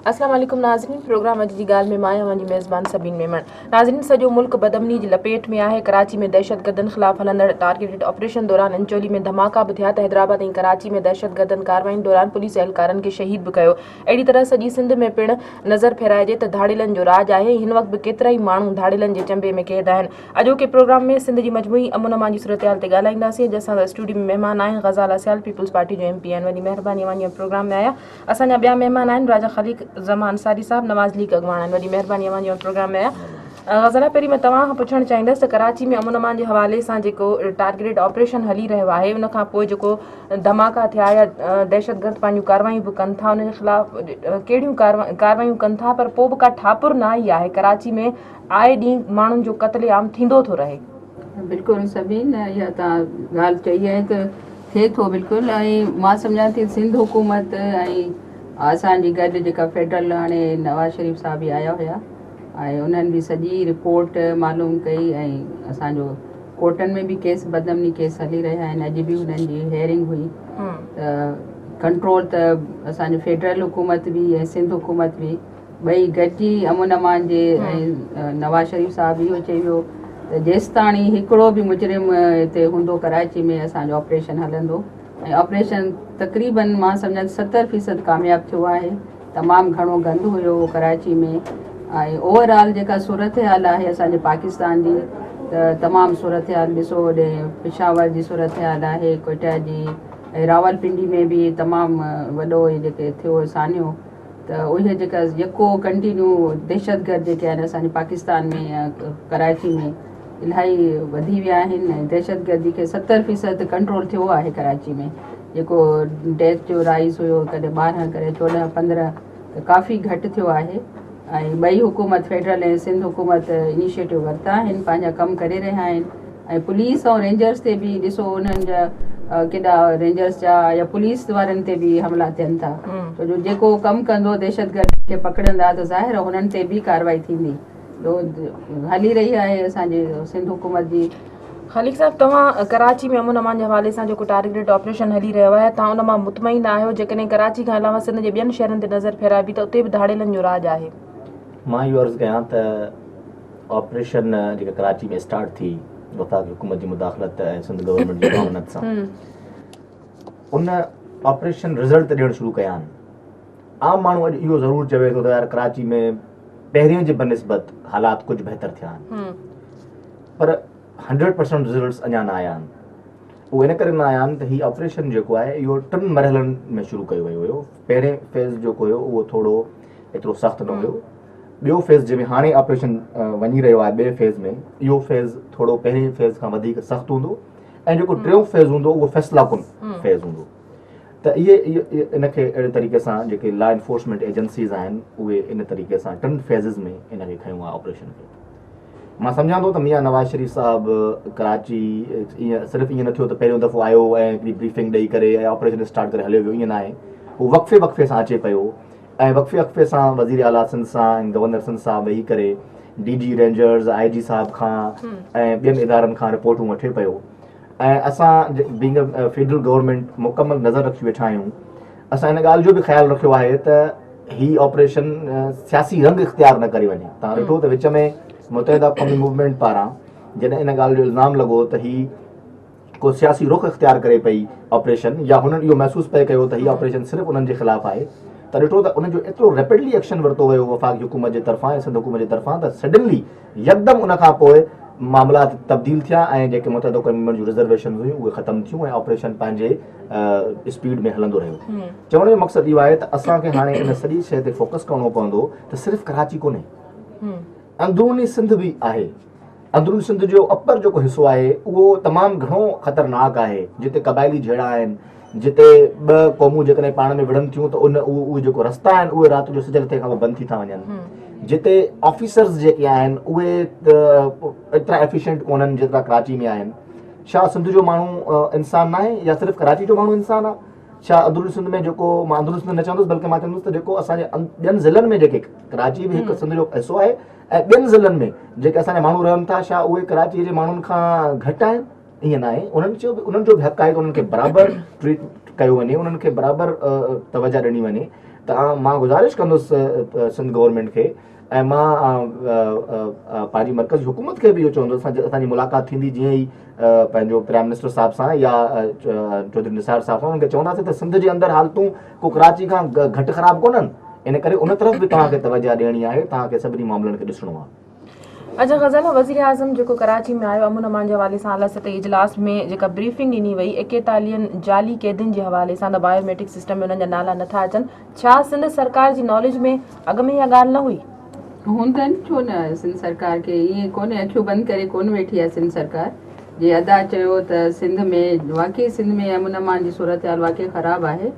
अस्सलाम वालेकुम नाज़रीन, प्रोग्राम अॼु जी ॻाल्हि में मां आहियां मुंहिंजी मेज़बान सबीन मेमण। नाज़रीन, सॼो मुल्क बदअमनी जी लपेट में आहे। कराची में दहशतगर्दनि ख़िलाफ़ हलंदड़ टारगेटेड ऑपरेशन दौरान अंचोली में धमाका बि थिया त हैदराबाद ऐं कराची में दहशतगर्दनि कार्रवाइयुनि दौरान पुलिस एहलकारनि खे शहीद बि कयो। अहिड़ी तरह सॼी सिंध में पिणु नज़र फेराइजे त धाड़ेलनि जो राज आहे। हिन वक़्तु बि केतिरा ई माण्हू धाड़ेलनि जे चंबे में क़ैद आहिनि। अॼोके प्रोग्राम में सिंध जी मजमूई अमन अमान जी सूरत-हाल ते ॻाल्हाईंदासीं, जंहिंसां स्टूडियो में महिमान आहिनि ग़ज़ाल असियाल, पीपल्स पार्टी जो MP आहिनि। वॾी महिरबानी अवां प्रोग्राम में आया। असांजा ॿिया महिमान आहिनि, राजा ख़लीक ज़मा अंसारी साहब, नवाज़ लीग अॻवान आहिनि। वॾी महिरबानी अवां जो प्रोग्राम में आया। ग़ज़ाला, पहिरीं मां तव्हां खां पुछणु चाहींदसि त कराची में अमन अमान जे हवाले सां जेको टारगेटेड ऑपरेशन हली रहियो आहे, उन खां पोइ जेको धमाका थिया या दहशतगर्द पंहिंजूं कार्रवाइयूं बि कनि था, उन जे ख़िलाफ़ कहिड़ियूं कार्रवाइयूं कनि था, पर पोइ बि का ठापुर न आई आहे। कराची में आए ॾींहुं माण्हुनि जो क़त्लेआम थींदो थो रहे। बिल्कुलु सभिनि इहा तव्हां ॻाल्हि चई आहे त थिए थो बिल्कुलु। ऐं मां सम्झां थी सिंध हुकूमत ऐं असांजी गॾु जेका फेडरल हाणे नवाज़ शरीफ़ साहब बि आया हुया ऐं उन्हनि बि सॼी रिपोर्ट मालूम कई ऐं असांजो कोर्टनि में बि केस बदअमनी केस हली रहिया आहिनि। अॼु बि हुननि जी हेयरिंग हुई त कंट्रोल त असांजो फेडरल हुकूमत बि ऐं सिंध हुकूमत बि ॿई गॾिजी अमन अमान जे ऐं नवाज़ शरीफ़ साहब इहो चई वियो त जेसि ताणी हिकिड़ो बि मुजरिम हिते हूंदो कराची में असांजो ऑपरेशन हलंदो। ऐं ऑपरेशन तक़रीबन मां सम्झां 70% कामयाबु थियो आहे। तमामु घणो गंद हुयो कराची में ऐं ओवरऑल जेका सूरत हाल आहे असांजे पाकिस्तान जी त तमामु सूरत हाल ॾिसो, होॾे पिशावर जी सूरत हाल आहे, कोयटा जी ऐं रावलपिंडी में बि तमामु वॾो जेके थियो सानियो। त उहे जेका यको कंटिन्यू दहशतगर्द जेके आहिनि असांजे पाकिस्तान में या कराची में इलाही वधी विया आहिनि ऐं दहशतगर्दी खे 70% कंट्रोल थियो आहे कराची में। जेको डेथ जो राइज़ हुयो कॾहिं 12 कॾहिं 14 15 त काफ़ी घटि थियो आहे। ऐं ॿई हुकूमत फेडरल ऐं सिंध हुकूमत इनिशिएटिव वरिता आहिनि, पंहिंजा कमु करे रहिया आहिनि। ऐं पुलिस ऐं रेंजर्स ते बि ॾिसो उन्हनि जा केॾा रेंजर्स जा या पुलिस वारनि ते बि हमला थियनि था। छो जो जेको कमु कंदो दहशतगर्द खे पकड़ंदा त ज़ाहिर हुननि ते बि कार्रवाई थींदी। हली रही आहे असांजे सिंध हुकूमत जी। ख़लीक साहब, तव्हां कराची में अमन अमान जे हवाले सां जेको टारगेटेड ऑपरेशन हली रहियो आहे, तव्हां उन मां मुतमइन आहियो? जेकॾहिं कराची खां अलावा सिंध जे ॿियनि शहरनि ते नज़र फेराइबी त उते बि धाड़ेलनि जो राज आहे। मां इहो अर्ज़ु कयां त ऑपरेशन जेका कराची में स्टार्ट थी वफ़ाक़ी हुकूमत जी मुदाख़लत ऐं सिंध गवर्नमेंट जी मामनत सां, उन ऑपरेशन रिज़ल्ट त ॾियणु शुरू कया आहिनि। आम माण्हू अॼु इहो ज़रूरु चवे थो त यार कराची में पहिरियों जे बनिस्बत हालात कुझु बहितर थिया आहिनि, पर 100% रिज़ल्ट्स अञा न आया आहिनि। उहे इन करे न आया आहिनि त हीउ ऑपरेशन जेको आहे इहो 3 मरहलनि में शुरू कयो वियो हुयो। पहिरें फेज़ जेको हुयो उहो थोरो एतिरो सख़्तु न हुयो। ॿियो फेज़ जंहिंमें हाणे ऑपरेशन वञी रहियो आहे, ॿिए फेज़ में, इहो फेज़ थोरो पहिरें फेज़ खां वधीक सख़्तु हूंदो ऐं जेको टियों फेज़ हूंदो उहो फ़ैसिलाकुन फेज़ हूंदो। त इहे इनखे अहिड़े तरीक़े सां जेके लॉ एनफोर्समेंट एजेंसीज़ आहिनि उहे इन तरीक़े सां 3 फेज़िस में इनखे खयूं आहे ऑपरेशन खे। मां सम्झां थो त मियां नवाज़ शरीफ़ साहिबु कराची ईअं सिर्फ़ु ईअं न थियो त पहिरियों दफ़ो आयो ऐं हिकिड़ी ब्रीफिंग ॾेई करे ऐं ऑपरेशन स्टार्ट करे हलियो वियो, ईअं न आहे। हू वक़्फ़े वक़्फ़े सां अचे पियो ऐं वक़्फ़े सां वज़ीर आला सिंध सां ऐं गवर्नर सिंध सां वेही करे DG रेंजर्स IG साहब खां ऐं ॿियनि इदारनि खां रिपोर्टूं वठे पियो। ऐं असां बीइंग अ फेडरल गवर्नमेंट मुकमल नज़र रखी वेठा आहियूं। असां इन ॻाल्हि जो बि ख़्यालु रखियो आहे त हीउ ऑपरेशन सियासी रंग इख़्तियार न करे वञे। तव्हां ॾिठो त विच में मुतहिदा क़ौमी मूवमेंट पारां जॾहिं इन ॻाल्हि जो इल्ज़ाम लॻो त हीउ को सियासी रुख इख़्तियार करे पई ऑपरेशन, या हुननि इहो महसूसु पिए कयो त हीउ ऑपरेशन सिर्फ़ु उन्हनि जे ख़िलाफ़ु आहे, त ॾिठो त उनजो एतिरो रैपिडली एक्शन वरितो वियो वफ़ाक़ी हुकूमत जे तरफ़ां ऐं सिंध हुकूमत जे तरफ़ां त सडनली यकदमि उन खां पोइ मामलात तब्दील थिया ऐं जेके मुतहिदा क़ौमी मूवमेंट जूं रिज़र्वेशन हुयूं उहे ख़तमु थियूं ऐं ऑपरेशन पंहिंजे स्पीड में हलंदो रहियो। चवण जो मक़सदु इहो आहे त असांखे हाणे इन सॼी शइ ते फोकस करिणो पवंदो त सिर्फ़ु कराची कोन्हे, अंदरूनी सिंध बि आहे। अंदरूनी सिंध जो अपर जेको हिसो आहे उहो तमामु घणो ख़तरनाक आहे, जिते क़बाइली जहिड़ा आहिनि, जिते 2 क़ौमूं जेकॾहिं पाण में विढ़नि थियूं त उहे जेको रस्ता आहिनि उहे राति जो सिजल थिए खां पोइ बंदि थी था वञनि, जिते ऑफिसर्स जेके आहिनि उहे एतिरा एफिशिएंट कोन्हनि जेतिरा कराची में आहिनि। छा सिंध जो माण्हू इंसान न आहे या सिर्फ़ु कराची जो माण्हू इंसान आहे? छा अंदरूनी सिंध में जेको, मां अंदरूनी सिंध न चवंदुसि बल्कि मां चवंदुसि त जेको असांजे ॿियनि ज़िलनि में जेके, कराची बि हिकु सिंध जो हिसो आहे ऐं ॿियनि ज़िलनि में जेके असांजा माण्हू रहनि था, छा उहे कराची जे माण्हुनि खां घटि आहिनि? ईअं न आहे। उन्हनि जो बि हक़ आहे कि उन्हनि खे बराबरि ट्रीट कयो वञे, उन्हनि खे बराबरि तवजा ॾिनी वञे त मां गुज़ारिश कंदुसि सिंध गवर्नमेंट खे ऐं मां पंहिंजी मर्कज़ी हुकूमत खे बि इहो चवंदुसि असांजी मुलाक़ात थींदी जीअं ई पंहिंजो प्राइम मिनिस्टर साहिब सां या चौधरी निसार साहिब सां उन्हनि खे चवंदासीं त सिंध जे अंदरि हालतूं को कराची खां घटि ख़राबु कोन्हनि, इन करे उन तरफ़ बि तव्हांखे तवजह ॾियणी आहे, तव्हांखे सभिनी मामलनि खे ॾिसणो आहे। अच्छा ग़ज़ल, वज़ीर आज़म जेको कराची में आयो अमन अमान जे हवाले सां आला सतही इजलास में जेका ब्रीफिंग ॾिनी वई 41 जाली कैदियुनि जे हवाले सां त बायोमेट्रिक सिस्टम में उन्हनि जा नाला नथा अचनि, छा सिंध सरकार जी नॉलेज में अॻु में इहा ॻाल्हि न हुई? हूंदनि छो न, सिंध सरकार खे ईअं कोन्हे, अखियूं बंदि करे कोन वेठी आहे सिंध सरकार। जीअं अदा चयो त सिंध में वाकई सिंध में अमन अमान जी सूरत हाल वाकई ख़राबु आहे,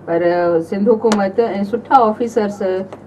पर सिंध हुकूमत ऐं सुठा ऑफिसर्स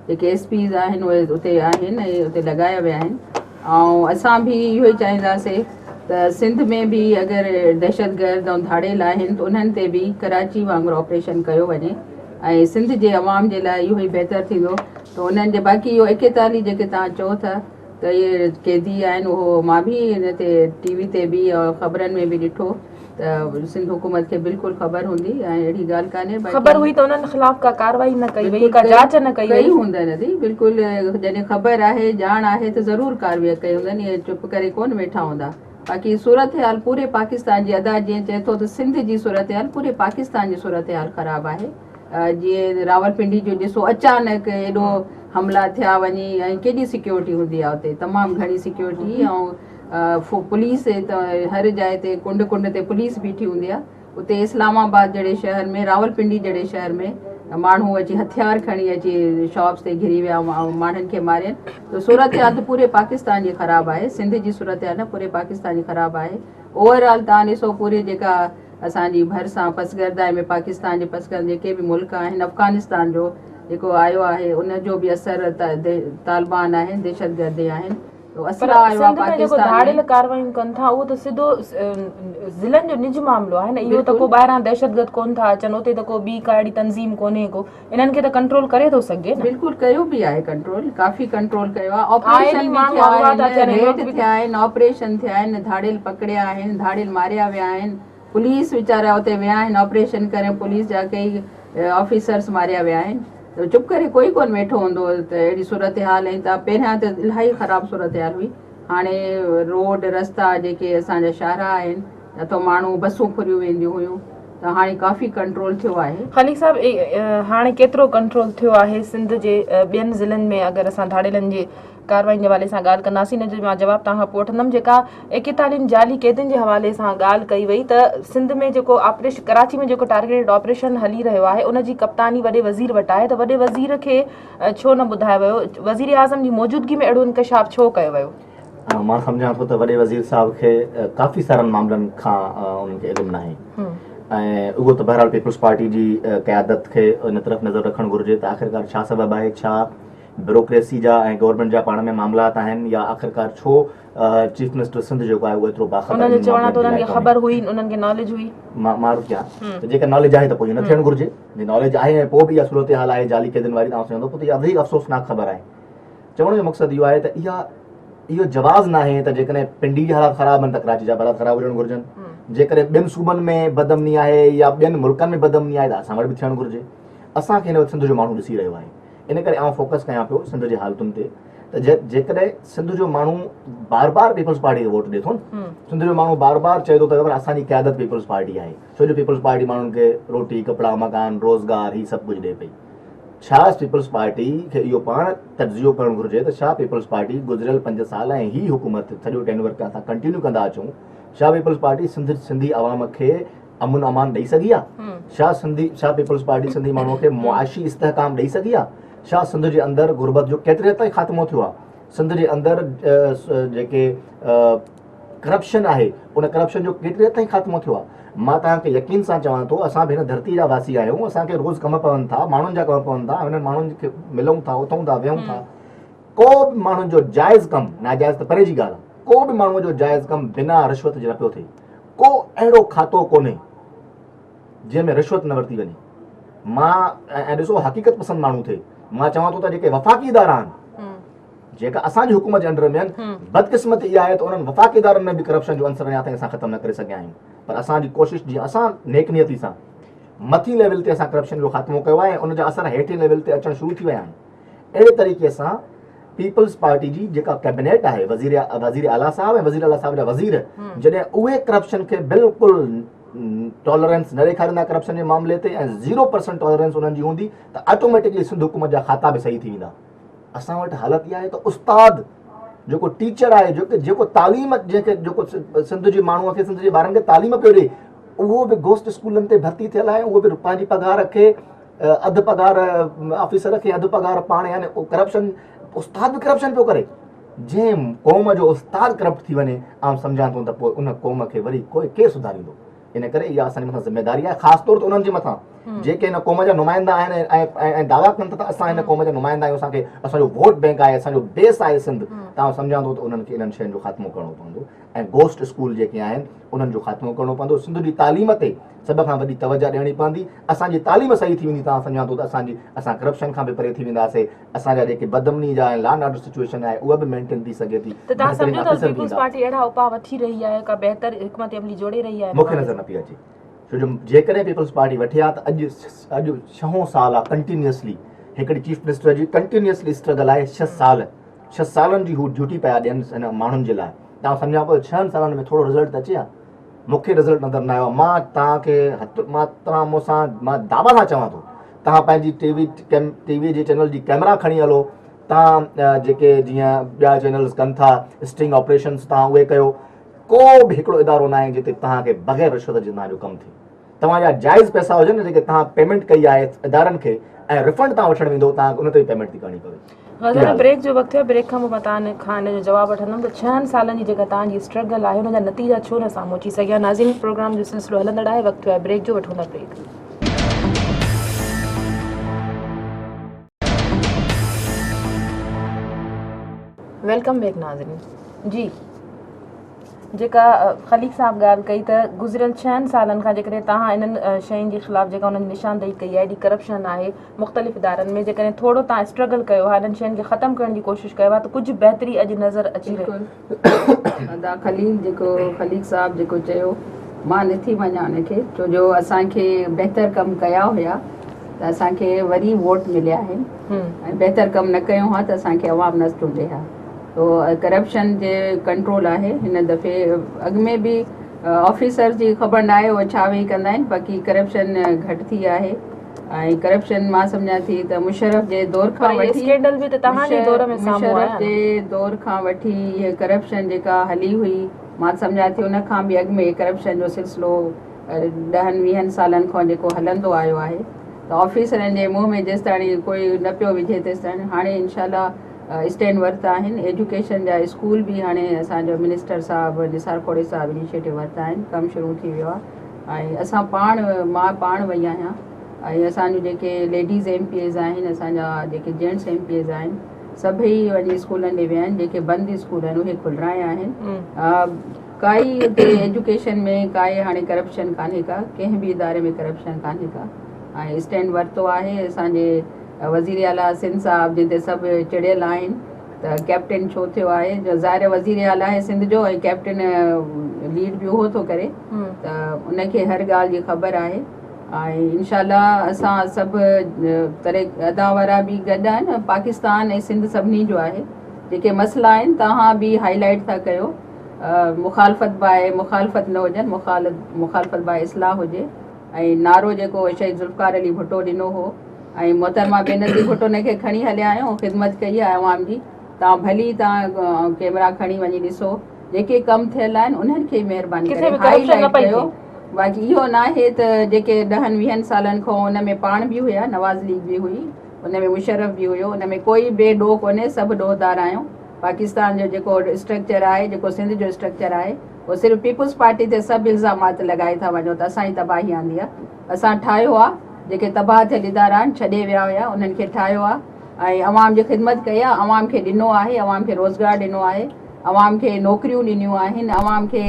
जेके SPs आहिनि उहे उते आहिनि ऐं उते लॻाया विया आहिनि। ऐं असां बि इहो ई चाहींदासीं त सिंध में बि अगरि दहशतगर्द ऐं धाड़ेल आहिनि त उन्हनि ते बि कराची वांगुरु ऑपरेशन कयो वञे ऐं सिंध जे अवाम जे लाइ इहो ई बहितरु थींदो। त उन्हनि जे बाक़ी इहो 41 जेके तव्हां चओ था त इहे कैदी आहिनि, उहो मां बि हिन ते TV ते बि और ख़बरनि में बि ॾिठो त सिंध हुकूमत खे बिल्कुलु ख़बर हूंदी ऐं अहिड़ी ॻाल्हि कान्हे। ख़बर हुई त उन्हनि ख़िलाफ़ का कार्रवाई न कई वई, का जांच न कई वई हूंदनि दी, बिल्कुलु जॾहिं ख़बर आहे ॼाण आहे त ज़रूरु कार्रवाई कई हूंदनि, इहे चुप करे कोन वेठा हूंदा। बाक़ी सूरत हाल पूरे पाकिस्तान जी, अदा जीअं चए थो त सिंध जी सूरत हाल पूरे पाकिस्तान जी सूरत हाल ख़राबु आहे। जीअं रावलपिंडी जो ॾिसो अचानक एॾो हमला थिया वञी ऐं केॾी सिक्योरिटी हूंदी आहे उते, तमामु घणी सिक्योरिटी ऐं पुलिस त हर जाइ ते कुंड कुंड ते पुलिस बीठी हूंदी आहे। उते इस्लामाबाद जहिड़े शहर में, रावलपिंडी जहिड़े शहर में माण्हू अची हथियार खणी अची शॉप्स ते घिरी विया, माण्हुनि खे मारियनि। त सूरत हाल त पूरे पाकिस्तान जी ख़राबु आहे, सिंध जी सूरत हाल न पूरे पाकिस्तान जी ख़राबु आहे। ओवरऑल तव्हां ॾिसो पूरे जेका असांजी भरिसां पसगर्दाए में पाकिस्तान जे पसगर्द जेके बि मुल्क आहिनि, अफ़गानिस्तान जो जेको आयो आहे उनजो बि असरु तालिबान आहिनि, दहशतगर्द आहिनि, असरु आयो आहे पाकिस्तान। धाड़ेल कार्रवाइयूं कनि था उहो त सिधो ज़िलनि जो निज मामिलो आहे न, इहो त को ॿाहिरां दहशतगर्द कोन था अचनि, उते त को ॿी का अहिड़ी तंज़ीम कोन्हे को, इन्हनि खे त कंट्रोल करे थो सघे न। बिल्कुलु कयो बि आहे कंट्रोल, काफ़ी कंट्रोल कयो आहे। ऑपरेशन थिया आहिनि, ऑपरेशन थिया आहिनि, धाड़ेल पकड़िया आहिनि, धाड़ेल मारिया विया आहिनि, पुलिस वीचारा उते विया आहिनि ऑपरेशन करे, पुलिस जा कई ऑफिसर्स मारिया विया आहिनि। त चुप करे कोई कोन वेठो हूंदो त अहिड़ी सूरत हाल ऐं त पहिरियां त इलाही ख़राबु सूरत हाल हुई। हाणे रोड रस्ता जेके असांजा शाहरा आहिनि, अथो माण्हू बसूं फुरियूं वेंदियूं हुयूं, त हाणे काफ़ी कंट्रोल थियो आहे। ख़ालिक साहब, हाणे केतिरो कंट्रोल थियो आहे सिंध जे ॿियनि ज़िलनि में? अगरि असां धाड़ेलनि जे कार्रवाई जे हवाले सां ॻाल्हि कंदासीं, हिन जो मां जवाबु तव्हां खां पोइ वठंदमि। जेका 41 जाली कैदियुनि जे हवाले सां ॻाल्हि कई वई त सिंध में जेको ऑपरेशन, कराची में जेको टारगेटेड ऑपरेशन हली रहियो आहे उनजी कप्तानी वॾे वज़ीर वटि आहे, त वॾे वज़ीर खे छो न ॿुधायो वियो? वज़ीर आज़म जी मौजूदगी में अहिड़ो इंकशाफ छो कयो वियो? मां सम्झां थो त वॾे वज़ीर साहिब खे काफ़ी सारनि मामलनि खां उन्हनि खे इल्मु न आहे, ऐं उहो त बहरहाल पीपल्स पार्टी जी क़यादत खे इन तरफ़ नज़र रखणु घुरिजे त आख़िरकार छा सबबु आहे, छा ब्यूरोक्रेसी जा ऐं गवर्नमेंट जा पाण में मामलात आहिनि, या आख़िरकार छो चीफ मिनिस्टर सिंध जेको आहे उहो एतिरो बाख़बर उन्हनि चवण त उन्हनि खे ख़बर हुई, उन्हनि खे नॉलेज हुई। मां कयां त जेका नॉलेज आहे त पोइ न थियणु घुरिजे, जे नॉलेज आहे ऐं पोइ बि इहा सूरत हाल आहे जाली कैदियुनि वारी, तव्हां सम्झंदो पोइ त इहा वधीक अफ़सोसनाक ख़बर आहे। चवण जो मक़सदु इहो आहे त इहो जवाज़ न आहे त जेकॾहिं पिंडी जा हालात ख़राबु आहिनि त कराची जा हालात ख़राबु हुजणु घुरिजनि, जेकॾहिं ॿियनि सूबनि में बदअमनी आहे या ॿियनि मुल्कनि में बदअमनी आहे त असां वटि बि थियणु घुरिजे। असांखे हिन वक़्तु सिंध जो माण्हू ॾिसी रहियो आहे, इन करे आउं फोकस कयां पियो सिंध जे हालतुनि ते त जेकॾहिं सिंध जो माण्हू बार बार पीपल्स पार्टी खे वोट ॾिए थो, सिंध जो माण्हू बार बार चए थो त असांजी क़यादत पीपल्स पार्टी आहे, छो जो पीपल्स पार्टी माण्हुनि खे रोटी कपिड़ा मकान रोज़गार ही सभु कुझु ॾिए पई। छा पीपल्स पार्टी खे इहो पाण तजियो करणु घुरिजे त छा पीपल्स पार्टी गुज़िरियल 5 साल ऐं ही हुकूमत सॼो टेन्योर असां कंटिन्यू कंदा अचूं, छा पीपल्स पार्टी सिंधी आवाम खे अमन अमान ॾेई सघी आहे? छा पीपल्स पार्टी सिंधी माण्हूअ खे मुआशी इस्तेहकाम ॾेई सघी आहे? छा सिंध जे अंदरि गुरबत जो केतिरे हद ताईं ख़ात्मो थियो आहे? सिंध जे अंदरि जेके करप्शन आहे उन करप्शन जो केतिरे हद ताईं ख़ात्मो थियो आहे? मां तव्हांखे यकीन सां चवां थो, असां बि हिन धरती जा वासी आहियूं, असांखे रोज़ कम पवनि था, माण्हुनि जा कम पवनि था, हुननि माण्हुनि खे मिलूं था, उथूं था, वेहूं था। को बि माण्हुनि जो जाइज़ कमु, नाजाइज़ त परे जी ॻाल्हि आहे, को बि माण्हूअ जो जाइज़ कमु बिना रिश्वत जे न पियो थिए। को अहिड़ो खातो कोन्हे जंहिंमें रिश्वत न वरिती वञे। मां ऐं ॾिसो हक़ीक़त पसंदि माण्हू थिए, मां चवां थो त जेके वफ़ाक़ी इदारा आहिनि जेका असांजी हुकूमत जे अंडर में आहिनि, बदकिस्मती इहा आहे त उन्हनि वफ़ाक़ी इदारनि में बि करप्शन जो अंसर अञा ताईं असां ख़तमु न करे सघिया आहियूं। पर असांजी कोशिशि जीअं असां नेक नियती सां मथी लेवल ते असां करप्शन जो ख़ात्मो कयो आहे ऐं उन जा असर हेठि लेवल ते अचणु शुरू थी विया आहिनि। अहिड़े तरीक़े सां पीपल्स पार्टी जी जेका कैबिनेट आहे, वज़ीर आला साहब ऐं वज़ीर आला साहब जा वज़ीर, जॾहिं उहे करप्शन खे बिल्कुलु टॉलरेंस न ॾेखारींदा करप्शन जे मामले ते ऐं 0% टॉलरेंस उन्हनि जी हूंदी त ऑटोमेटिकली सिंध हुकूमत जा खाता बि सही थी वेंदा। असां वटि हालत इहा आहे त उस्ताद जेको टीचर आहे, जेको तालीम, जंहिंखे जेको सिंध जे माण्हूअ खे, सिंध जे ॿारनि खे तालीम पियो ॾे, उहो बि घोस्ट स्कूलनि ते भर्ती थियल आहे। उहो बि पंहिंजी पघार खे अधु पघार ऑफिसर खे, अधु पघार पाण, यानी करप्शन, उस्ताद बि करप्शन पियो करे। जंहिं क़ौम जो उस्ताद करप्ट थी वञे, आउं सम्झां थो त पोइ उन क़ौम खे वरी केरु सुधारींदो। इन करे इहा असांजे मथां ज़िम्मेदारी आहे, ख़ासि तौर ते उन्हनि जे मथां जेके हिन क़ौम जा नुमाइंदा आहिनि ऐं दावा कनि था त असां हिन क़ौम जा नुमाइंदा आहियूं, असांखे असांजो वोट बैंक आहे, असांजो बेस आहे सिंध। तव्हां सम्झां थो त उन्हनि खे इन्हनि शयुनि जो ख़ात्मो करणो पवंदो ऐं घोस्ट स्कूल जेके आहिनि उन्हनि जो ख़ात्मो करणो पवंदो। सिंध जी तालीम ते सभ खां वॾी तवजह ॾियणी पवंदी। असांजी तालीम सही थी वेंदी, तव्हां सम्झां थो त असां करप्शन खां बि परे थी वेंदासीं। असांजा जेके बदमनी जा लॉ एंड ऑर्डर सिचुएशन आहे उहा बि मेंटेन थी सघे थी। त तव्हां सम्झो था पीपल्स पार्टी अहिड़ा उपाउ वठी रही आहे, का बहितर हिकमत अमली जोड़े रही आहे? मूंखे नज़र न पई अचे, छो जो जेकॾहिं पीपल्स पार्टी वठी आहे त अॼु 6 साल आहे कंटिन्यूअसली हिकिड़ी चीफ मिनिस्टर जी कंटिन्यूअसली स्ट्रगल आहे। 6 सालनि जी हू ड्यूटी पिया ॾियनि हिन माण्हुनि जे लाइ। तव्हां सम्झां पोइ 6 सालनि में थोरो रिज़ल्ट अचे हा? मूंखे रिज़ल्ट नज़र न आयो। मां तव्हांखे तव्हां मूंसां मां दावा सां चवां थो, तव्हां पंहिंजी टीवी जे चैनल जी कैमरा खणी हलो, तव्हां जेके जीअं ॿिया चैनल्स कनि था स्टिंग ऑपरेशन्स, तव्हां उहे कयो। को बि हिकिड़ो इदारो न आहे जिते तव्हांखे बग़ैर रिश्वत जे तव्हांजो कमु थिए। तव्हांजा जाइज़ पैसा हुजनि जेके तव्हां पेमेंट कई आहे इदारनि खे ऐं रिफंड तव्हां वठणु वेंदो, तव्हांखे उन ते बि पेमेंट थी करणी पवे। ग़ज़ल ब्रेक जो वक़्तु आहे, ब्रेक खां पोइ मां तव्हां खां हिन जो जवाबु वठंदमि त 6 सालनि जी जेका तव्हांजी स्ट्रगल आहे हुन जा नतीजा छो न साम्हूं अची सघिया। नाज़रीन, प्रोग्राम जो सिलसिलो हलंदड़ आहे, वक़्तु आहे ब्रेक जो, वठूं था ब्रेक। वेलकम बैक नाज़रीन जी। जेका ख़लीक साहब ॻाल्हि कई त गुज़िरियल 6 सालनि खां जेकॾहिं तव्हां इन्हनि शयुनि जे ख़िलाफ़ु जेका उन्हनि निशानदेही कई आहे, एॾी करप्शन आहे मुख़्तलिफ़ इदारनि में, जेकॾहिं थोरो तव्हां स्ट्रगल कयो आहे, इन्हनि शयुनि खे ख़तमु करण जी कोशिशि कयो आहे, त कुझु बहितरी अॼु नज़र अची रही। ख़लीक साहब जेको चयो, मां नथी मञा उनखे, छो जो असांखे बहितर कमु कया हुया त असांखे वरी वोट मिलिया आहिनि ऐं बहितर कमु न कयूं हा त असांखे अवाम न चूंडे हा। तो करप्शन जे कंट्रोल आहे। हिन दफ़े अॻु में बि ऑफिसर जी ख़बर न आहे उहे छा वेही कंदा आहिनि, बाक़ी करप्शन घटि थी आहे। ऐं करप्शन मां सम्झां थी त मुशर्रफ जे दौर खां वठी, स्कैंडल बि त तव्हांजे दौर में साम्हूं आया मुशर्रफ जे दौर खां वठी इहे करप्शन जेका हली हुई, मां सम्झां थी उन खां बि अॻु में करप्शन जो सिलसिलो 10-20 सालनि खां जेको हलंदो आयो आहे। त ऑफिसरनि जे मुंहं में जेसि ताईं कोई न पियो विझे तेसि ताईं, हाणे इनशाला स्टैंड वरिता आहिनि। एजुकेशन जा स्कूल बि हाणे असांजो मिनिस्टर साहिबु निसार खोड़े साहिबु इनिशिएटिव वरिता आहिनि, कमु शुरू थी वियो आहे। ऐं असां मां पाण वई आहियां ऐं असांजो जेके लेडीज़ MPs आहिनि, असांजा जेके जेंट्स MPs आहिनि, सभई वञी स्कूलनि ॾे विया आहिनि। जेके बंदि स्कूल आहिनि उहे खुलाया आहिनि। काई हुते एजुकेशन में काई हाणे करप्शन कान्हे का, कंहिं बि इदारे में करप्शन कान्हे का। ऐं स्टैंड वरितो आहे असांजे वज़ीर आला सिंध साहिबु, जिते सभु चिड़ियल आहिनि त कैप्टन छो थियो आहे, जो ज़ाहिर वज़ीर आला आहे सिंध जो ऐं कैप्टन लीड बि उहो थो करे, त उनखे हर ॻाल्हि जी ख़बर आहे। ऐं इनशाला असां सभु तरह अदा वारा बि गॾु आहिनि। पाकिस्तान ऐं सिंध सभिनी जो आहे। जेके मसइला आहिनि तव्हां बि हाईलाइट था कयो, मुखालफ़त बाए मुखालफ़त न हुजनि, मुखालफ़त बाए इस्लाह हुजे। ऐं नारो जेको शहीद ज़ुल्फ़िकार अली भुट्टो ॾिनो हो ऐं मोहतरमा बेनज़ीर भुट्टो उनखे खणी हलिया आहियूं, ख़िदमत कई आहे अवाम जी। तव्हां भली तव्हां कैमरा खणी वञी ॾिसो, जेके कमु थियल आहिनि उन्हनि खे महिरबानी करे हाईलाइट कयो। बाक़ी इहो न आहे त जेके 10-20 सालनि खां उन में पाण बि हुया, नवाज़ लीग बि हुई, उन में मुशर्रफ बि हुयो, उन में कोई ॿिए ॾोह कोन्हे, सभु ॾोहदार आहियूं। पाकिस्तान जो जेको स्ट्रक्चर आहे, जेको सिंध जो स्ट्रक्चर आहे, उहो सिर्फ़ु पीपुल्स पार्टी ते सभु इल्ज़ामात लॻाए था वञो त असांजी तबाही आंदी आहे। असां ठाहियो आहे, जेके तबाह थियल इदारा आहिनि छॾे विया हुया उन्हनि खे ठाहियो आहे ऐं अवाम जी ख़िदमत कई आहे। अवाम खे ॾिनो आहे, अवाम खे रोज़गार ॾिनो आहे, अवाम खे नौकरियूं ॾिनियूं आहिनि, अवाम खे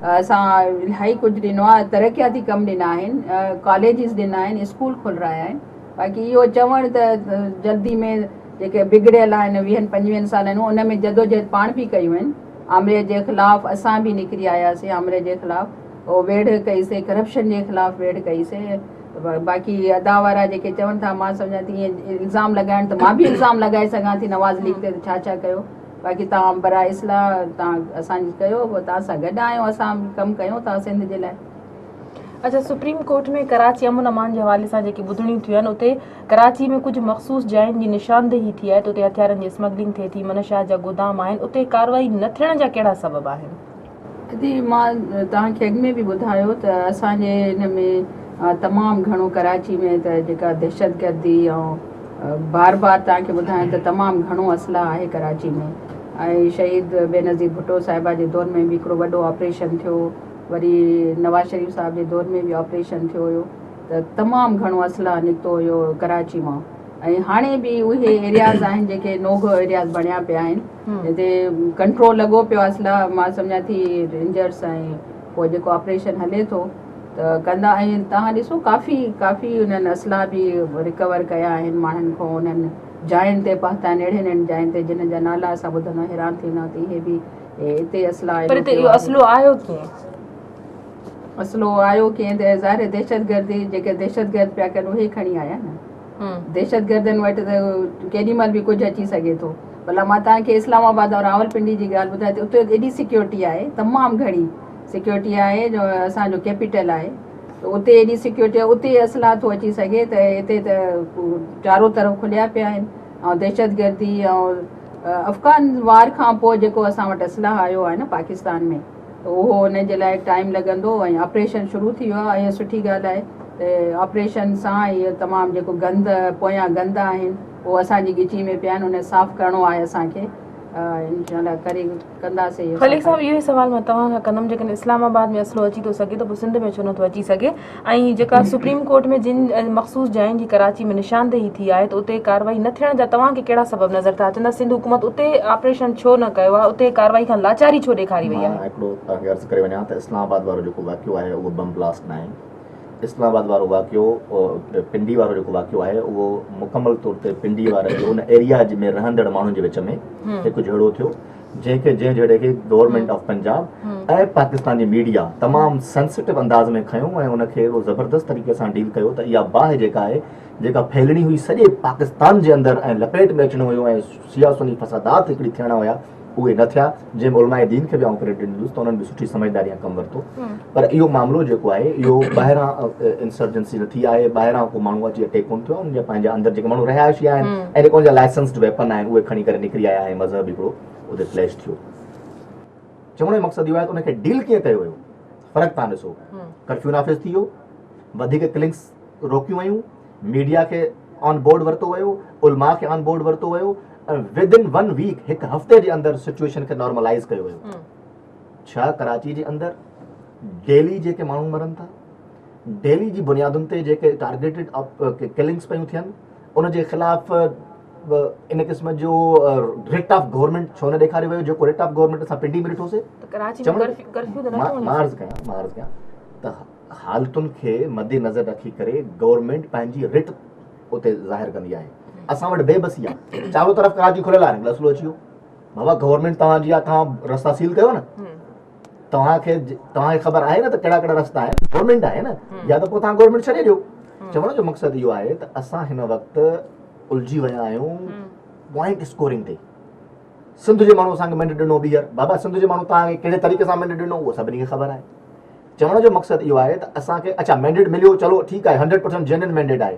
असां इलाही कुझु ॾिनो आहे, तरक़ियाती कमु ॾिना आहिनि, कॉलेजिस ॾिना आहिनि, स्कूल खुलाया आहिनि। बाक़ी इहो चवणु त जल्दी में जेके बिगड़ियल आहिनि 20-25 सालनि उन में जदोजहद पाण बि कयूं आहिनि। आमरे जे ख़िलाफ़ु असां बि निकिरी आयासीं, आमरे जे ख़िलाफ़ु वेढ़ कईसीं, करप्शन जे ख़िलाफ़ु वेढ़ कईसीं। बाक़ी अदा वारा जेके चवनि था मां सम्झां थी ईअं इल्ज़ाम लॻाइण त मां बि इल्ज़ाम लॻाए सघां थी नवाज़ लीग ते छा छा कयो। बाक़ी तव्हां बराए इस्लाह तव्हां असांजी कयो, पोइ तव्हां सां गॾु आहियूं, असां बि कमु कयूं था सिंध जे लाइ। अच्छा, सुप्रीम कोर्ट में कराची अमन अमान जे हवाले सां जेकी ॿुधणियूं थियूं आहिनि, उते कराची में कुझु मख़सूस जायुनि जी निशानदेही थी आहे त उते हथियारनि जी स्मगलिंग थिए थी, मनशा जा गोदाम आहिनि, उते कार्रवाई न थियण जा कहिड़ा सबब आहिनि? अदी मां तव्हांखे अॻु में बि ॿुधायो त असांजे हिन में तमामु घणो कराची में त जेका दहशतगर्दी ऐं बार बार तव्हांखे ॿुधायां त तमामु घणो असला आहे कराची में। ऐं शहीद बेनज़ीर भुट्टो साहिबा जे दौर में बि हिकिड़ो वॾो ऑपरेशन थियो, वरी नवाज़ शरीफ़ साहिब जे दौर में बि ऑपरेशन थियो हुयो, त तमामु घणो असला निकितो हुयो कराची मां। ऐं हाणे बि उहे एरियाज़ आहिनि जेके नोगो एरियाज़ बणिया पिया आहिनि, हिते कंट्रोल लॻो पियो असला, मां सम्झां थी रेंजर्स ऐं पोइ जेको ऑपरेशन हले थो त कंदा। ऐं तव्हां ॾिसो काफ़ी उन्हनि असला बि रिकवर कया आहिनि माण्हुनि खां, उन्हनि जायुनि ते पहुता आहिनि, अहिड़े नंढनि जायुनि ते जिन जा नाला असां ॿुधंदा हैरान थींदा त इहे बि हिते असला पर हिते इहो असलो आयो कीअं? असलो आयो कीअं त ज़ाहिर दहशतगर्दी जेके दहशतगर्द पिया कनि उहे खणी आया न। दहशतगर्दनि वटि त केॾी महिल बि कुझु अची सघे थो। भला मां तव्हांखे इस्लामाबाद और रावलपिंडी जी ॻाल्हि ॿुधाए त उते एॾी सिक्योरिटी आहे, तमामु घणी सिक्योरिटी आहे, जो असांजो कैपिटल आहे, त उते एॾी सिक्योरिटी आहे, उते असला थो अची सघे त हिते त चारो तरफ़ खुलिया पिया आहिनि। ऐं दहशतगर्दी ऐं अफ़गान वार खां पोइ जेको असां वटि असलाह आयो आहे न पाकिस्तान में, त उहो हुन जे लाइ टाइम लॻंदो ऐं ऑपरेशन शुरू थी वियो आहे। ऐं सुठी ॻाल्हि आहे त ऑपरेशन सां इहो तमामु जेको गंद पोयां गंद आहिनि उहो असांजी गिची में पिया आहिनि, उन साफ़ु करिणो आहे असांखे, इंशाल्लाह करे कंदासीं। खलील साहब, इहो ई सवाल मां तव्हां खां कंदमि, जेकॾहिं इस्लामाबाद में असलो अची थो सघे त पोइ सिंध में छो नथो अची सघे? ऐं जेका सुप्रीम कोर्ट में जिन मख़सूस जायुनि जी कराची में निशानदेही थी आहे त उते कार्रवाई न थियण जा तव्हांखे कहिड़ा सबब नज़र था अचनि? सिंध हुकूमत उते ऑपरेशन छो न कयो आहे, उते कार्रवाई खां लाचारी छो ॾेखारी वई आहे? हिकिड़ो तव्हांखे अर्ज़ु करे वञा त इस्लामाबाद वारो जेको वाक़ियो आहे उहो बम ब्लास्ट न आहे। इस्लामाबाद वारो वाक़ियो, पिंडी वारो जेको वाक़ियो आहे उहो मुकमल तौर ते पिंडी वारे उन एरिया में रहंदड़ माण्हुनि जे विच में हिकु झगड़ो थियो, जंहिं झगड़े खे गवर्नमेंट ऑफ पंजाब ऐं पाकिस्तान जी मीडिया तमामु सेंसिटिव अंदाज़ में खयों ऐं उनखे एॾो ज़बरदस्त तरीक़े सां डील कयो त इहा बाहि जेका आहे, जेका फैलणी हुई सॼे पाकिस्तान जे अंदरि ऐं लपेट में अचिणो हुयो ऐं सियासुनी फसादात हिकिड़ी थियणा हुया, उहे न थिया। जंहिं उलमाए दीन खे बि आउं क्रेडिट ॾींदुसि त उन्हनि बि सुठी समझदारी सां कमु वरितो। पर इहो मामिलो जेको आहे इहो ॿाहिरां इंसर्जेंसी न थी आहे, ॿाहिरां को माण्हू अची अटैक कोन थियो आहे, उन जे पंहिंजे अंदरि जेके माण्हू रहायशी आहिनि ऐं जेको उनजा लाइसेंस्ड वेपन आहिनि उहे खणी करे निकिरी आया ऐं मज़हब हिकिड़ो उते क्लैश थियो। चवण जो मक़सदु इहो आहे त उनखे डील कीअं कयो वियो, फ़र्क़ु तव्हां ॾिसो। कर्फ्यू नाफ़िज़ थी वियो, वधीक किलिंग्स रोकियूं वयूं, मीडिया खे ऑन बोर्ड वरितो वियो, उलमा खे ऑन बोर्ड वरितो वियो, विदिन 1 वीक हिकु हफ़्ते जे अंदरि सिचुएशन खे नॉर्मलाइज़ कयो वियो। छा कराची जे अंदरि डेली जेके माण्हू मरनि था, डेली जी बुनियादुनि ते जेके टारगेटेड किलिंग्स पियूं थियनि, उन जे ख़िलाफ़ इन क़िस्म जो रिट ऑफ गवर्नमेंट छो न ॾेखारियो वियो, जेको रिट ऑफ गवर्नमेंट असां पिंडी में ॾिठोसीं? मां अर्ज़ु कयां त हालतुनि खे मद्देनज़र रखी करे गवर्नमेंट पंहिंजी रिट उते ज़ाहिर कंदी आहे। असां वटि बेबसी आहे, चारो तरफ़ कराची खुलियल आहे, असलो अची वियो। बाबा गवर्नमेंट तव्हांजी आहे, तव्हां रस्ता सील कयो न, तव्हांखे ख़बर आहे न त कहिड़ा कहिड़ा रस्ता आहिनि, गवर्नमेंट आहे न, या त पोइ तव्हां गवर्नमेंट छॾे ॾियो। चवण जो मक़सदु इहो आहे त असां हिन वक़्तु उलझी विया आहियूं पॉइंट स्कोरिंग ते। सिंध जे माण्हू असांखे मैंडेट ॾिनो ॿीहर, बाबा सिंध जे माण्हू तव्हांखे कहिड़े तरीक़े सां मैंडेट ॾिनो उहो सभिनी खे ख़बर आहे। चवण जो मक़सदु इहो आहे त असांखे अच्छा मैंडेट मिलियो, चलो ठीकु आहे, 100% जेन्युइन मैंडेट आहे,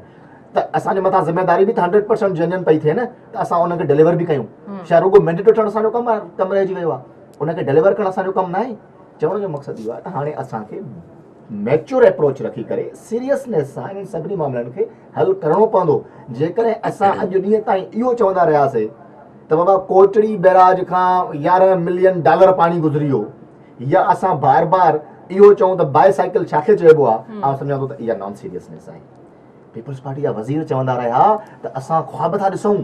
त असांजे मथां ज़िम्मेदारी बि त 100% जेन्युइन पई थिए न, त असां उनखे डिलीवर बि कयूं। छा रुगो मैंडेट वठणु असांजो कमु रहिजी वियो आहे, उनखे डिलीवर करणु असांजो कमु न आहे? चवण जो मक़सदु इहो आहे त हाणे असांखे मैच्योर अप्रोच रखी करे सीरियसनेस सां इन सभिनी मामलनि खे हल करिणो पवंदो। जेकॾहिं असां अॼु ॾींहं ताईं इहो चवंदा रहियासीं त बाबा कोटड़ी बैराज खां $11 मिलियन पाणी गुज़री वियो, या असां बार बार इहो चऊं त बाइसाइकिल छाखे चइबो आहे, ऐं सम्झां थो त इहा नॉन सीरियसनेस आहे। पीपल्स पार्टी जा वज़ीर चवंदा रहिया त असां ख्वाब था ॾिसूं,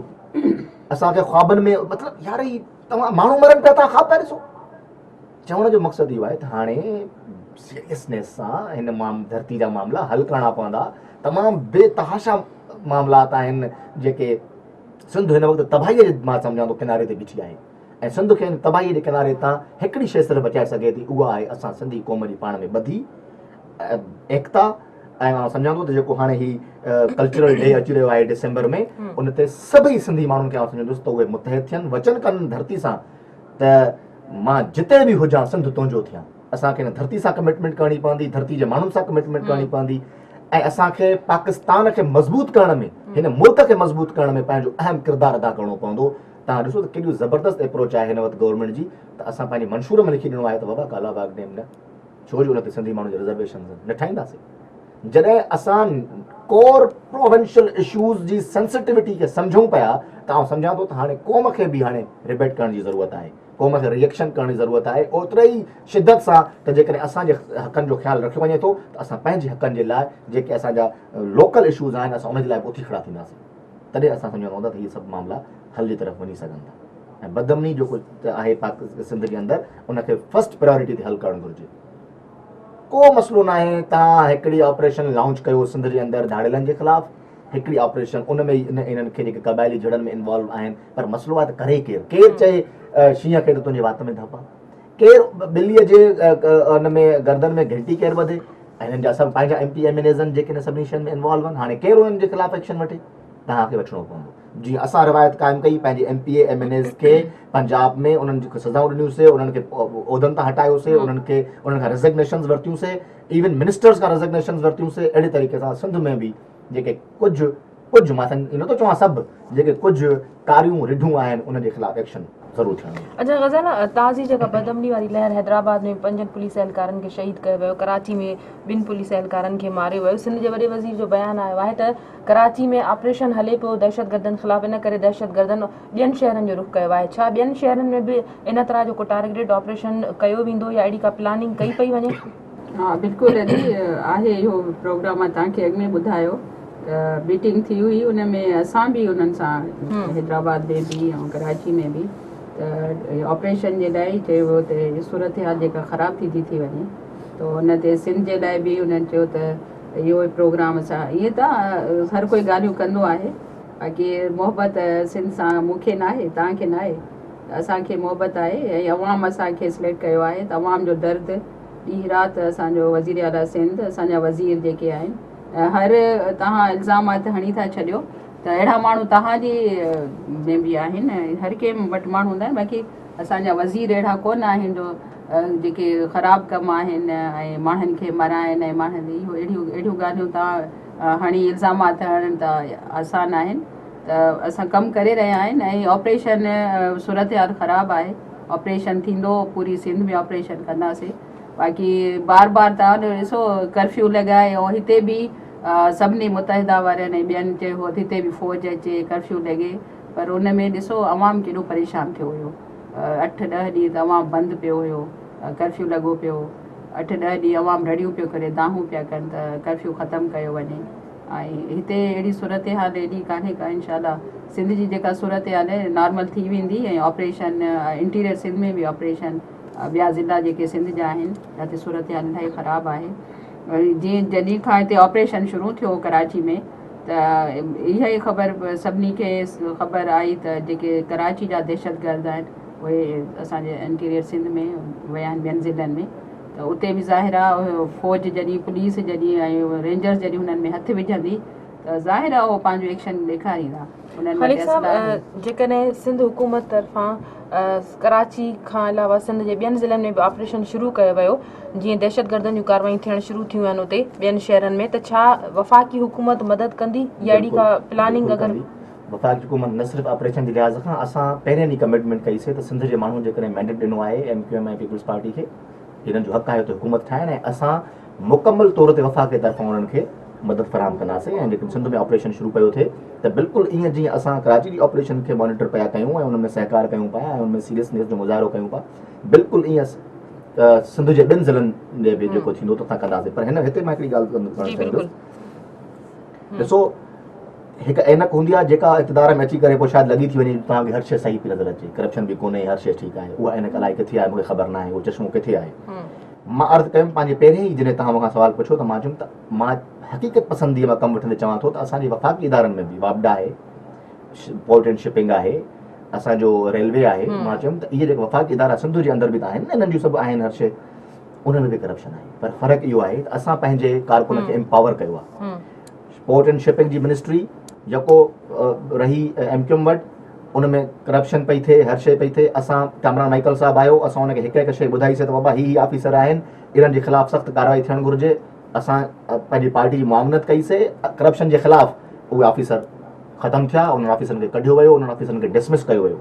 असांखे ख्वाबनि में मतिलबु यार ही तव्हां माण्हू मरनि पिया, तव्हां ख्वाब था ॾिसो। चवण जो मक़सदु इहो आहे त हाणे सीरियसनेस सां हिन धरती जा मामला हल करणा पवंदा। तमामु बेतहाशा मामलात आहिनि जेके सिंध हिन वक़्तु तबाहीअ जे मां सम्झां थो किनारे ते बीठी आहे, ऐं सिंध खे तबाहीअ जे किनारे तां हिकिड़ी शइ सिर्फ़ु बचाए सघे थी, उहा आहे असां सिंधी क़ौम जी पाण में ॿधी एकता ऐं मां सम्झां थो त जेको हाणे ही कल्चरल डे अची रहियो आहे डिसेंबर में, उन ते सभई सिंधी माण्हुनि खे आउं सम्झंदुसि त उहे मुतहद थियनि, वचन कनि धरती सां त मां जिते बि हुजां सिंध तुंहिंजो थियां। असांखे हिन धरती सां कमिटमेंट करणी पवंदी, धरती जे माण्हुनि सां कमिटमेंट करणी पवंदी, ऐं असांखे पाकिस्तान खे मज़बूत करण में, हिन मुल्क खे मज़बूत करण में पंहिंजो अहम किरदारु अदा करणो पवंदो। तव्हां ॾिसो त केॾी ज़बरदस्त अप्रोच आहे हिन वक़्तु गवर्नमेंट जी, त असां पंहिंजे मंशूर में लिखी ॾिनो आहे त बाबा कालाबाग डैम न, छो जो उन ते सिंधी माण्हुनि जे रिज़र्वेशन न ठाहींदासीं। जॾहिं असां कोर प्रोविंशियल इशूज़ जी सेंसिटिविटी खे सम्झूं पिया त आउं सम्झां थो त हाणे क़ौम खे बि हाणे रिबेट करण जी ज़रूरत आहे, क़ौम खे रिएक्शन करण जी ज़रूरत आहे ओतिरे ई शिदत सां त जेकॾहिं असांजे हक़नि जो ख़्यालु रखियो वञे थो त असां पंहिंजे हक़नि जे लाइ जेके असांजा लोकल इशूज़ आहिनि असां उन जे लाइ उथी खड़ा थींदासीं, तॾहिं असां सम्झंदा हूंदा त इहे सभु मामला हल जी तरफ़ वञी सघनि था। ऐं बदमनी जेको आहे सिंध जे अंदरि उनखे फर्स्ट प्रायोरिटी ते हल करणु घुरिजे। को मसइलो न आहे, तव्हां हिकिड़ी ऑपरेशन लॉन्च कयो सिंध जे अंदरि धाड़ेलनि जे ख़िलाफ़, हिकिड़ी ऑपरेशन उन में इन्हनि खे जेके क़बाइली जड़नि में इन्वॉल्व आहिनि, पर मसइलो आहे त करे केरु चए शींहं खे त तुंहिंजे वात में धप आहे, केरु ॿिलीअ जे उन में गर्दन में घंटी केरु ॿधे, ऐं हिननि जा सभु पंहिंजा MP MNAs आहिनि जेके हिन सभिनी शयुनि में इन्वॉल्व आहिनि। हाणे केरु उन्हनि जे ख़िलाफ़ एक्शन वठे, तव्हांखे वठिणो पवंदो। जीअं असां रिवायत क़ाइमु कई पंहिंजे MPA MNAs खे पंजाब में उन्हनि खे सज़ाऊं ॾिनियूंसीं, उन्हनि खे उहिदनि तां हटायोसीं, उन्हनि खां रेज़िग्नेशन्स वरितियूंसीं, इवन मिनिस्टर्स खां रेज़िग्नेशन्स वरितियूंसीं। अहिड़े तरीक़े सां सिंध में बि जेके कुझु मां इन थो चवां सभु जेके कुझु कारियूं रिढूं आहिनि उन जे ख़िलाफ़ एक्शन ज़रूरु थियणो। अच्छा ग़ज़ाला, ताज़ी जेका बदमनी वारी लहर हैदराबाद में 5 पुलिस एहलकारनि खे शहीद कयो वियो, कराची में 2 पुलिस एहलकारनि खे मारियो वियो, सिंध जे वॾे वज़ीर जो बयानु आयो आहे त कराची में ऑपरेशन हले पियो दहशतगर्दनि ख़िलाफ़, इन करे दहशतगर्दनि ॿियनि शहरनि जो रुख़ कयो आहे। छा ॿियनि शहरनि में बि इन तरह जो को टारगेटेड ऑपरेशन कयो वेंदो या अहिड़ी का प्लानिंग कई पई वञे? हाँ बिल्कुलु अॼु आहे इहो प्रोग्राम मां तव्हांखे अॻु में ॿुधायो त मीटिंग थी हुई, उन में असां बि उन्हनि सां हैदराबाद में बि ऐं कराची में बि त ऑपरेशन जे लाइ चयो वियो त सूरत हाल जेका ख़राबु थी वञे त हुन ते सिंध जे लाइ बि उन्हनि चयो त इहो प्रोग्राम असां ईअं त हर कोई ॻाल्हियूं कंदो आहे, बाक़ी मोहबत सिंध सां मूंखे न आहे, तव्हांखे न आहे, असांखे मोहबत आहे ऐं अवाम असांखे सिलेक्ट कयो आहे त अवाम जो दर्द ॾींहुं राति असांजो वज़ीर आला सिंध असांजा वज़ीर जेके आहिनि हर तव्हां इल्ज़ामात हणी था छॾियो त अहिड़ा माण्हू तव्हांजे में बि आहिनि, हर कंहिं वटि माण्हू हूंदा आहिनि, बाक़ी असांजा वज़ीर अहिड़ा कोन आहिनि जो जेके ख़राबु कम आहिनि ऐं माण्हुनि खे मराइनि ऐं माण्हुनि इहो अहिड़ियूं ॻाल्हियूं तव्हां हणी इल्ज़ामात हणनि था आसान आहिनि। त असां कमु करे रहिया आहिनि ऐं ऑपरेशन सूरत हाल ख़राबु आहे, ऑपरेशन थींदो, पूरी सिंध में ऑपरेशन कंदासीं, बाक़ी बार बार तव्हां ॾिसो कर्फ्यू लॻाए ऐं हिते बि सभिनी मुतहिदा वारनि ऐं ॿियनि चयो हिते बि फ़ौज अचे, कर्फ्यू लॻे, पर उन में ॾिसो अवाम केॾो परेशान थियो हुयो। 8-10 ॾींहं त अवाम बंदि पियो हुयो, कर्फ्यू लॻो पियो, 8-10 ॾींहं अवाम रड़ियूं पियो करे, दाहूं पिया कनि त कर्फ्यू ख़तमु कयो वञे। ऐं हिते अहिड़ी सूरत हाल एॾी कान्हे का, इनशाला सिंध जी जेका सूरत हाल आहे नॉर्मल थी वेंदी ऐं ऑपरेशन इंटीरियर सिंध में बि ऑपरेशन ॿिया ज़िला जेके सिंध जा आहिनि जिते सूरत हाल इलाही ख़राबु आहे। जीअं जॾहिं खां हिते ऑपरेशन शुरू थियो कराची में त इहा ई ख़बर सभिनी खे ख़बर आई त जेके कराची जा दहशतगर्द आहिनि उहे असांजे इंटीरियर सिंध में विया आहिनि ॿियनि ज़िलनि में, त उते बि ज़ाहिर आहे फ़ौज जॾहिं पुलिस जॾहिं ऐं रेंजर्स जॾहिं हुननि में हथु विझंदी त ज़ाहिर आहे उहो पंहिंजो एक्शन ॾेखारींदा। खलील साहब, जेकॾहिं सिंध हुकूमत तरफ़ां कराची खां अलावा सिंध जे ॿियनि ज़िलनि में बि ऑपरेशन शुरू कयो वियो, जीअं दहशतगर्दनि जूं कार्रवाई थियणु शुरू थियूं आहिनि उते ॿियनि शहरनि में, त छा वफ़ाक़ी हुकूमत मदद कंदी या अहिड़ी का प्लानिंग? अगरि वफ़ाक़ी हुकूमत न सिर्फ़ु ऑपरेशन जे लिहाज़ खां असां पहिरियों ॾींहुं कमिटमेंट कईसीं त सिंध जे माण्हुनि जेकॾहिं मैंडेट ॾिनो आहे MQM ऐं पीपल्स पार्टी खे, हिननि जो हक़ आहे त हुकूमत ठाहिनि ऐं असां मुकमल तौर ते वफ़ाक़ जे तरफ़ां उन्हनि खे मदद फराहम कंदासीं। ऐं जेकॾहिं सिंध में ऑपरेशन शुरू पियो थिए त बिल्कुलु ईअं जीअं असां कराची जी ऑपरेशन खे मॉनिटर पिया कयूं ऐं उनमें सहकार कयूं पिया ऐं उनमें सीरियसनेस जो मुज़ाहिरो कयूं पिया, बिल्कुलु ईअं सिंध जे 2 ज़िलनि जे बि जेको थींदो त असां कंदासीं। पर हिते मां हिकिड़ी ॻाल्हि करणु चाहींदुसि, ॾिसो हिकु ऐनक हूंदी आहे जेका इक़्तिदार में अची करे पोइ शायदि लॻी थी वञे तव्हांखे हर शइ सही पई नज़र अचे, करप्शन बि कोन्हे, हर शइ ठीकु आहे, उहा ऐनक अलाए किथे आहे मूंखे ख़बर न आहे, उहो चश्मो किथे आहे। मां अर्ज़ु कयुमि पंहिंजे पहिरें ई जॾहिं तव्हां मूंखां सुवालु पुछो त मां चयुमि त मां हक़ीक़त पसंदीअ मां कमु वठंदे चवां थो त असांजे वफ़ाक़ी इदारनि में बि वापडा आहे, पोर्ट एंड शिपिंग आहे, असांजो रेलवे आहे, मां चयुमि त इहे जेके वफ़ाक़ी इदारा सिंध जे अंदरि बि त आहिनि न, इन्हनि जूं सभु आहिनि हर शइ, उन में बि करप्शन आहे, पर फ़र्क़ु इहो आहे त असां पंहिंजे कारकुन खे एम्पावर कयो आहे। पोर्ट एंड शिपिंग जी मिनिस्ट्री जेको रही MQM वटि, उन में करप्शन पई थिए, हर शइ पई थिए। असां कामरान माइकल साहब आयो, असां हुनखे हिकु हिकु शइ ॿुधाईसीं त बाबा ही ऑफिसर आहिनि, इन्हनि जे ख़िलाफ़ु सख़्तु कार्रवाई थियणु घुरिजे। असां पंहिंजी पार्टी जी मुआवनत कईसीं, करप्शन जे ख़िलाफ़ु उहे ऑफिसर ख़तमु थिया, उन्हनि ऑफिसरनि खे कढियो वियो, उन्हनि ऑफिसरनि खे डिसमिस कयो वियो।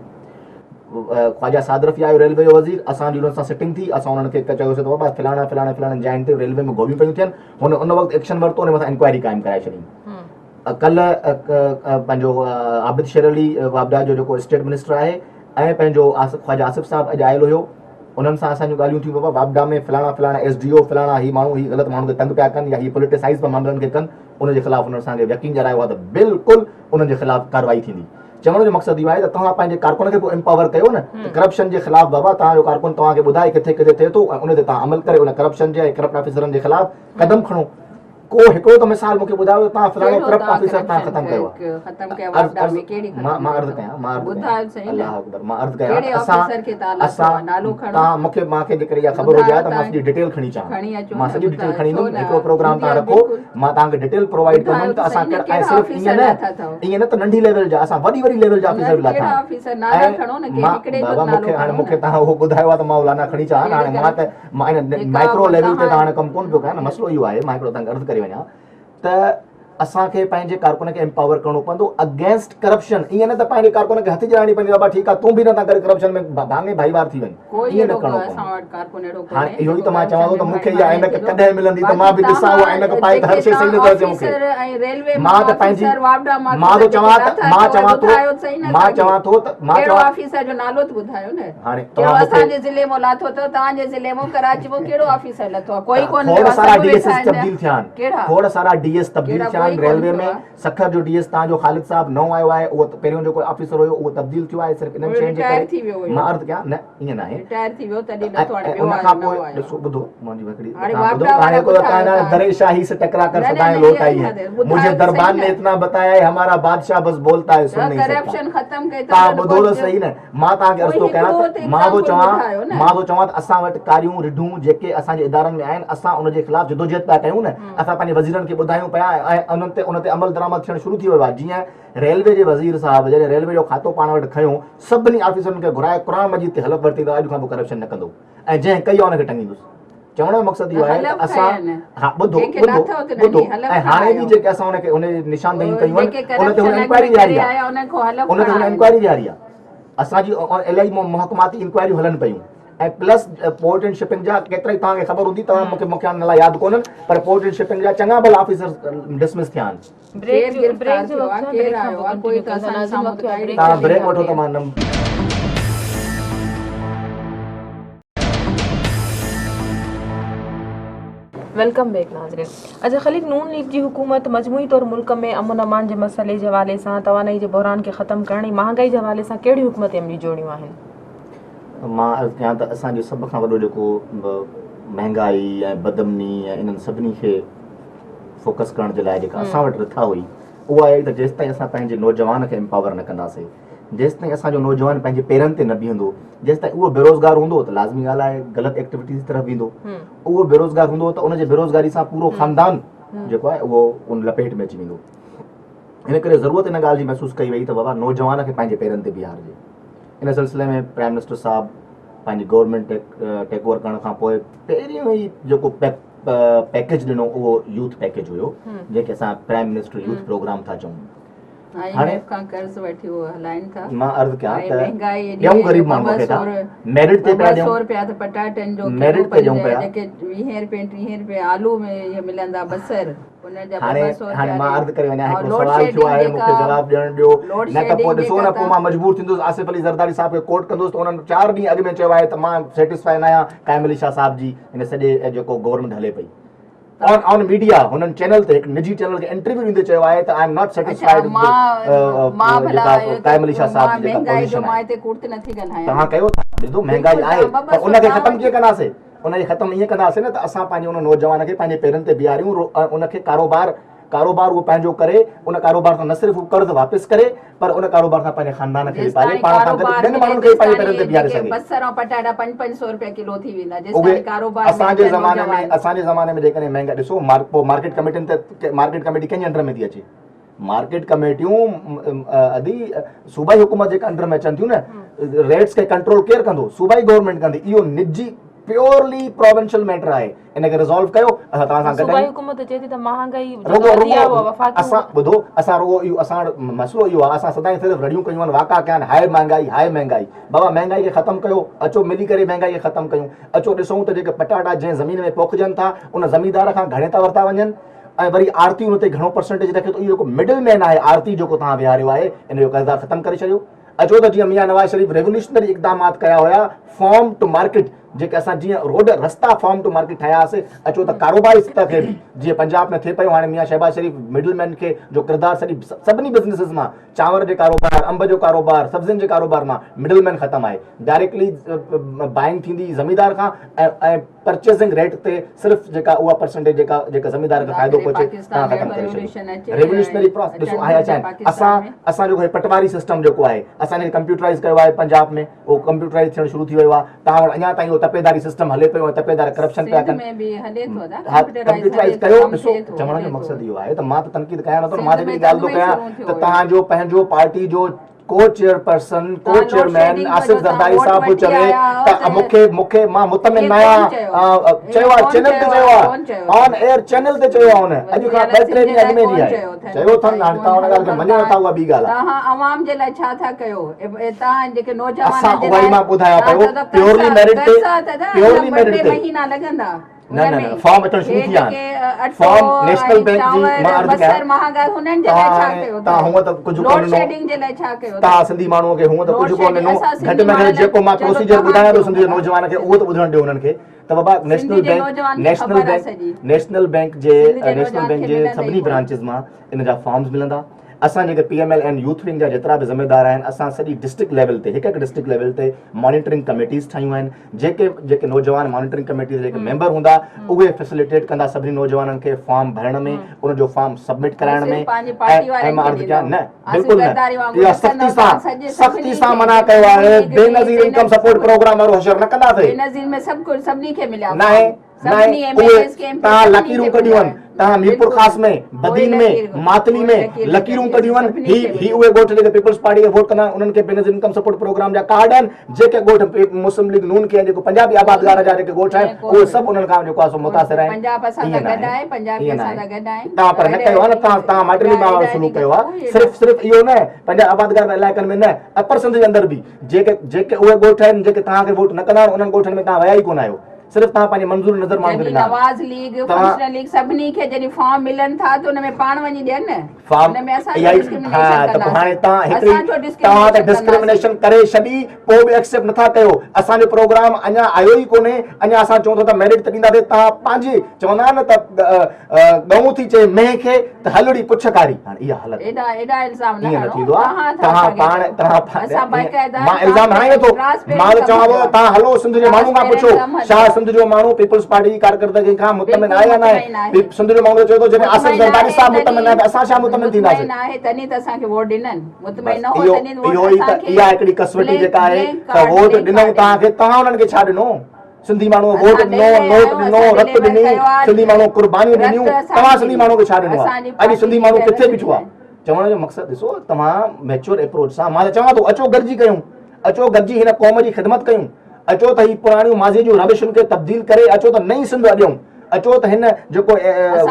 ख्वाजा सादरफ़ी आयो रेलवे जो वज़ीर, असांजी उन्हनि सां सिटिंग थी, असां उन्हनि खे चयोसीं त बाबा फलाणा फलाणे फलाणे जाइन ते रेलवे में गोलियूं पियूं थियनि, हुन उन वक़्तु एक्शन वरितो, उन मथां इंक्वायरी क़ाइमु कराए छॾी। कल्ह पंहिंजो आबिद शेर अली वाबडा जो जेको स्टेट मिनिस्टर आहे ऐं पंहिंजो ख्वाजा आसिफ साहब अॼु आयल हुयो, उन्हनि सां असांजूं ॻाल्हियूं थियूं, बाबा वाबडा में फलाणा फलाणा SDO फलाणा ही माण्हू ही ग़लति माण्हू खे तंग पिया कनि या ही पोलिटिसाइज़ पिया मामलनि खे कनि, उनजे ख़िलाफ़ु उन्हनि असांखे यकीन ॾियारायो आहे त बिल्कुलु उन्हनि जे ख़िलाफ़ु कार्रवाई थींदी। चवण जो मक़सदु इहो आहे त तव्हां पंहिंजे कारकुन खे पोइ एम्पावर कयो न, त करप्शन जे ख़िलाफ़ु बाबा तव्हांजो कारकुन तव्हांखे ॿुधाए किथे किथे थिए थो, ऐं उन ते तव्हां अमल करे उन करप्शन जे करप्ट ऑफिसरनि जे ख़िलाफ़ु क़दम खणो। को हिकिड़ो त मिसाल मूंखे ॿुधायो तव्हां फलाणो करप्ट ऑफिसर तव्हां ख़तमु कयो आहे। मां अर्ज़ु कयां, अलाह अकबर, मां अर्ज़ु कयां तव्हां मूंखे जेकॾहिं इहा ख़बर हुजे त मां सॼी डिटेल खणी अचां, मां सॼी डिटेल खणी ईंदुमि, हिकिड़ो प्रोग्राम तव्हां रखो, मां तव्हांखे डिटेल प्रोवाइड कंदुमि त असां ऐं सिर्फ़ु ईअं न त नंढी लेवल जा, असां वॾी लेवल जा ऑफिसर बि लाथा। बाबा मूंखे तव्हां उहो ॿुधायो आहे त मां लाना खणी अचां। हाणे मां इन माइक्रो लेवल ते त हाणे कमु कोन पियो कयां न, मसइलो इहो आहे। मां हिकिड़ो तव्हांखे अर्ज़ु करे वञा त असांखे पंहिंजे कारकुन खे एम्पावर करणो पवंदो अगेंस्ट करप्शन। ईअं न त पंहिंजे कारकुन खे हथ ॼाणी पवंदी, बाबा ठीकु आहे तूं बि नथा करे करप्शन में भाङे भाईवार थी वञ, ईअं न करणो पवंदो। हाणे इहो ई त मां चवां थो त मूंखे इहा ऐनक कॾहिं मिलंदी त मां बि ॾिसां उहा ऐनक पाए त हर शइ सही नथो अचे मूंखे। मां त पंहिंजी मां तो चवां त मां चवां थो त मां ऑफिसर जो नालो त ॿुधायो न। हाणे कहिड़ो असांजे ज़िले में लाथो अथव, तव्हांजे ज़िले में कराची में कहिड़ो ऑफिसर लाथो आहे? कोई कोन। खोड़ सारा DS तब्दील थिया आहिनि, खोड़ सारा DS तब्दील थिया आहिनि रेलवे में। सखर जो DS तव्हांजो ख़ालिद साहब नओं आयो आहे, उहो पहिरियों जेको ऑफिसर हुयो उहो तब्दील थियो आहे सिर्फ़ु इन्हनि शयुनि जे करे। मां अर्ज़ु कयां न ईअं न आहे, रिटायर थी वियो तॾहिं नथो हाणे ॿियो उन खां पोइ ॾिसो ॿुधो मुंहिंजी हिकिड़ी हाणे को तव्हां दरेशाही से टकरा कर सदाएं लौट आई है, मुझे दरबार ने इतना बताया है, हमारा बादशाह बस बोलता है सुन नहीं सकता। करप्शन खत्म कई तव्हां ॿुधो त सही न, मां तव्हांखे अर्ज़ु थो कयां त मां थो चवां त असां वटि कारियूं रिढूं जेके असांजे इदारनि में आहिनि, असां उनजे ख़िलाफ़ु जदोजहद पिया कयूं न। असां पंहिंजे वज़ीरनि खे ॿुधायूं पिया ऐं उन ते अमल दरामद थियणु शुरू थी वियो आहे। जीअं रेलवे जे वज़ीर साहब जॾहिं रेलवे जो खातो पाण वटि खयो, सभिनी ऑफिसरनि खे घुराए क़ुर मजीद ते हलफ़ वरिती त अॼु खां पोइ करप्शन न कंदो, ऐं जंहिं कई आहे हुनखे टंगींदुसि। चवण जो मक़सदु इहो आहे त असां हा ॿुधो ऐं हाणे बि जेके असां हुनखे हुन निशानदेही कयूं आहिनि उन ते हुन इंक्वायरी जारी आहे, उन ते हुन इंक्वायरी जारी आहे। असांजी इलाही महकमाती इंक्वायरियूं हलनि पियूं ऐं प्लस पोर्ट एंड शिपिंग जा केतिरा ई तव्हांखे ख़बर हूंदी, तव्हां मूंखे हाणे यादि कोन्हनि, पर पोर्ट एंड शिपिंग जा चङा भला ऑफिसर डिसमिस थिया आहिनि। तव्हां ब्रेक वठो त मां वेलकम बैक नाज़रीन। अच्छा ख़लीक, नून लीग जी हुकूमत मजमूई तौर मुल्क में अमन अमान जे मसइले जे हवाले सां, तवानाई जे बहरान खे ख़त्म करण ऐं महांगाई जे हवाले सां कहिड़ी हुकूमत अमली जोड़ियूं आहिनि? मां अर्ज़ु कयां त असांजो सभ खां वॾो जेको महांगाई ऐं बदमनी ऐं इन्हनि सभिनी खे फोकस करण जे लाइ जेका असां वटि रिथा हुई उहा आहे त जेसि ताईं असां पंहिंजे नौजवान खे एम्पावर न कंदासीं, जेसि ताईं असांजो नौजवान पंहिंजे पेरनि ते न बीहंदो, जेसि ताईं उहो बेरोज़गार हूंदो त लाज़मी ॻाल्हि आहे ग़लति एक्टिविटीज़ तरफ़ वेंदो। उहो बेरोज़गार हूंदो त उनजे बेरोज़गारी सां पूरो ख़ानदान जेको आहे उहो उन लपेट में अची वेंदो। इन करे ज़रूरत इन ॻाल्हि जी महसूसु कई वई त बाबा नौजवान खे पंहिंजे पेरनि ते बीहारिजे। इन सिलसिले में प्राइम मिनिस्टर साहब पंहिंजी गवर्नमेंट टेक ओवर करण खां पोइ पहिरियों ई जेको पैकेज ॾिनो उहो यूथ पैकेज हुयो, जंहिंखे असां प्राइम मिनिस्टर यूथ प्रोग्राम था चऊं। हाणे मां अर्ज़ु कयां त ॾियूं ग़रीब माण्हू खे था मेरिट ते पिया ॾियूं, पटाटनि जो मेरिट ते ॾियूं पिया, जेके 20 रुपए 30 रुपए आलू में मिलंदा बसर, हाणे मां अर्ज़ु करे वञा, हिकिड़ो सुवाल थियो आहे मूंखे जवाबु ॾियणु ॾियो, न त पोइ ॾिसो न पोइ मां मजबूर थींदुसि आसिफ अली ज़रदारी साहब खे कोट कंदुसि त उन्हनि 4 ॾींहं अॻु में चयो आहे त मां सेटिस्फाई न आहियां काइम अली शाह साहब जी हिन सॼे जेको गवर्नमेंट हले पई। ऑन मीडिया हुननि चैनल ते हिकु निजी चैनल खे इंटरव्यू ॾींदे चयो आहे त आई एम नॉट सेटिस्फाइड काइम अली शाह साहब जी जेका पोजीशन आहे। तव्हां कयो था, ॾिसो महांगाई आहे पर उनखे ख़तमु कीअं कंदासीं? उनखे ख़तमु ईअं कंदासीं न त असां पंहिंजे उन नौजवान खे पंहिंजे पेरनि ते बीहारियूं, उनखे कारोबार कारोबार वो पंहिंजो करे, उन कारोबार सां न सिर्फ़ु कर्ज़ वापसि करे पर उन कारोबार सां पंहिंजे ख़ानदान खे बि पाले, पाण सां गॾु ॿियनि माण्हुनि खे पंहिंजे पेरनि ते बीहारे सघे। बसर ऐं पटाटा 500 रुपया किलो थी वेंदा उहे जेसिताईं कारोबार असांजे ज़माने में जेकॾहिं महांगा ॾिसो पोइ मार्केट कमेटियुनि ते, मार्केट कमेटी कंहिंजे अंडर में थी अचे? मार्केट कमेटियूं अदी सूबाई हुकूमत जेका अंडर में अचनि थियूं न, रेट्स खे कंट्रोल केरु कंदो? सूबाई गवर्नमेंट कंदी। इहो निजी प्योरली प्रोविंशियल मैटर आहे, इनखे रिज़ॉल्व कयो। असां तव्हां सां गॾु सूबाई हुकूमत चए थी त महांगाई असां ॿुधो, असां रुगो इहो असां मसइलो इहो आहे, असां सदाईं सिर्फ़ु रड़ियूं कयूं आहिनि, वाका कया आहिनि, हाय महांगाई हाय महांगाई। बाबा महांगाई खे ख़तमु कयो, अचो मिली करे महांगाई खे ख़तमु कयूं। अचो ॾिसूं त जेके पटाटा जंहिं ज़मीन में पोखजनि था उन ज़मीनदार खां घणे था वरिता वञनि, ऐं वरी आरती हुन ते घणो परसेंटेज रखे थो। इहो जेको मिडल मैन आहे, आरती जेको तव्हां विहारियो आहे, इन जो कर्ज़दार ख़तमु करे छॾियो। अचो त जीअं मियां नवाज़ शरीफ़ रेवोल्यूशनरी इक़दामात कया हुया, फॉर्म टू मार्केट, जेके असां जीअं रोड रस्ता फॉर्म टू मार्केट ठाहियासीं। अचो त कारोबारी सतह खे बि जीअं पंजाब में थिए पियो, हाणे मियां शहबाज शरीफ़ मिडल मैन खे जो किरदार सभिनी बिज़नेसिस मां, चांवर जे कारोबार, अंब जो कारोबार, सब्जियुनि जे कारोबार मां मिडल मैन ख़तमु आहे। डायरेक्टली बाइंग थींदी ज़मींदार खां, ऐं परचेसिंग रेट ते सिर्फ़ु जेका उहा परसेंटेज जेका ज़मींदार खे फ़ाइदो पहुचे तव्हां ख़तमु करे छॾियो। रेवोल्यूशनरी प्रोसेस ॾिसो आहे अचनि। असां जेको पटवारी सिस्टम जेको आहे असांजे कंप्यूटराइज़ कयो आहे पंजाब में, उहो कंप्यूटराइज़ थियणु शुरू थी वियो आहे। तव्हां वटि अञा ताईं तपेदारी सिस्टम हले पियो, तपेदार करप्शन पिया कनि। कंप्यूटराइज़ कयो। ॾिसो, चवण जो मक़सदु इहो आहे त मां त तनक़ीद कयां नथो, मां त हिकिड़ी ॻाल्हि थो कयां त तव्हांजो पंहिंजो पार्टी जो को चेयरपर्सन, को चेयरमैन आसिफ ज़रदारी साहब चवे त मूंखे मां मुतमिन आहियां, चयो आहे चैनल ते, चयो आहे ऑन एयर चैनल ते, चयो आहे हुन अॼु खां 2-3 ॾींहं अॻु में ॾींहुं आहे, चयो अथनि। हाणे तव्हां हुन ॻाल्हि खे मञो नथा, उहा ॿी ॻाल्हि आहे। तव्हां आवाम जे लाइ छा था कयो? तव्हां जेके नौजवान असां उहा ई मां ॿुधायां पियो, प्योरली मेरिट ते, प्योरली मेरिट ते महीना लॻंदा। न फॉर्म अचण शुरू थी विया। फॉर्म नेशनल बैंक जी मां अर्ज़ कयां, महांगा हुननि जे लाइ छा कयो? तव्हां हूअं त कुझु लोड शेडिंग जे लाइ छा कयो? तव्हां सिंधी माण्हूअ खे हूअं त कुझु कोन ॾिनो, घटि में घटि जेको मां प्रोसीजर ॿुधायां थो सिंधी नौजवान खे उहो त ॿुधणु ॾियो हुननि खे। त बाबा नेशनल बैंक जे सभिनी ब्रांचिस मां इन जा फॉर्म्स मिलंदा। असां जेके PML एंड यूथ विंग जा जेतिरा बि ज़िम्मेदार आहिनि, असां सॼी डिस्ट्रिक्ट लेवल ते, हिकु डिस्ट्रिक्ट लेवल ते मॉनिटरिंग कमेटीज़ ठाहियूं आहिनि। जेके नौजवान मॉनिटरिंग कमेटी जे जेके मेंबर हूंदा, उहे फैसिलिटेट कंदा सभिनी नौजवाननि खे फॉर्म भरण में, उनजो फॉर्म सबमिट कराइण में। ऐं मां अर्ज़ कयां, न बिल्कुलु न, इहा सख़्ती सां मना कयो आहे। बेनज़ीर इनकम सपोर्ट प्रोग्राम वारो हुशियार न कंदासीं। बेनज़ीर में सभु कुझु सभिनी खे मिलिया न आहे। तव्हां लकीरूं कढियूं आहिनि, तव्हां मीरपुर ख़ास में, बदीन में, मातली में लकीरूं कढियूं आहिनि। ही उहे ॻोठ जेके पीपल्स पार्टी खे वोट कंदा आहिनि, उन्हनि खे बेनज़ीर इनकम सपोर्ट प्रोग्राम जा कार्ड आहिनि। जेके ॻोठ मुस्लिम लीग नून के जेको पंजाबी आबादगार जा जेके ॻोठ आहिनि, उहे सभु उन्हनि खां जेको आहे सो मुतासिर आहिनि। तव्हां पर न कयो आहे न, तव्हां माइटरी मां शुरू कयो आहे। सिर्फ़ु इहो न, पंजाब आबादगार इलाइक़नि में न, अपर सिंध जे अंदरि बि जेके उहे ॻोठ आहिनि जेके तव्हांखे वोट न कंदा आहिनि, उन्हनि ॻोठनि में तव्हां विया ई कोन आहियो। सिर्फ तव्हां पंहिंजे मंज़ूर नज़र माण्हू खे नवाज़ लीग, फंक्शनल लीग सभिनी खे जॾहिं फॉर्म मिलनि था त उन में पाण वञी ॾियनि न। फॉर्म हाणे तव्हां त डिस्क्रिमिनेशन करे छॾी, पोइ बि एक्सेप्ट नथा कयो। असांजो प्रोग्राम अञा आयो ई कोन्हे, अञा असां चऊं था त मेरिट त ॾींदासीं। तव्हां पंहिंजे चवंदा आहिनि न त ॻऊं थी चए मेंह खे त हलड़ी पुछ कारी। हाणे इहा हालत एॾा इल्ज़ाम ईअं न थींदो आहे। तव्हां मां इल्ज़ाम हणाए नथो, मां त चवां तव्हां हलो सिंध जे माण्हू खां पुछो, छा सिंध जो माण्हू पीपल्स पार्टी जी कारकर्दगी खां मुतमिन आहे या न आहे? सिंध जो माण्हू चए थो जॾहिं आसिफ ज़रदारी साहब मुतमिन आहे त असां छा मुतमिन थींदासीं? तॾहिं त असांखे वोट ॾिननि। मुतमिन न हो तॾहिं इहो ई त इहा हिकिड़ी कसवटी जेका आहे त वोट ॾिनऊं तव्हांखे, तव्हां उन्हनि खे छा ॾिनो? सिंधी माण्हू वोट ॾिनो, नोट ॾिनो, रत ॾिनी, सिंधी माण्हू कुर्बानियूं ॾिनियूं, तव्हां सिंधी माण्हू खे छा ॾिनो आहे? अॼु सिंधी माण्हू किथे बीठो आहे? चवण जो मक़सदु ॾिसो, तव्हां मैच्योर अप्रोच सां, मां त चवां थो अचो गॾिजी कयूं, अचो गॾिजी हिन क़ौम जी ख़िदमत कयूं। अचो त ही पुराणियूं माज़ी जूं रविशुनि खे तब्दील करे, अचो त नई सिंध अॼूं। अचो त हिन जेको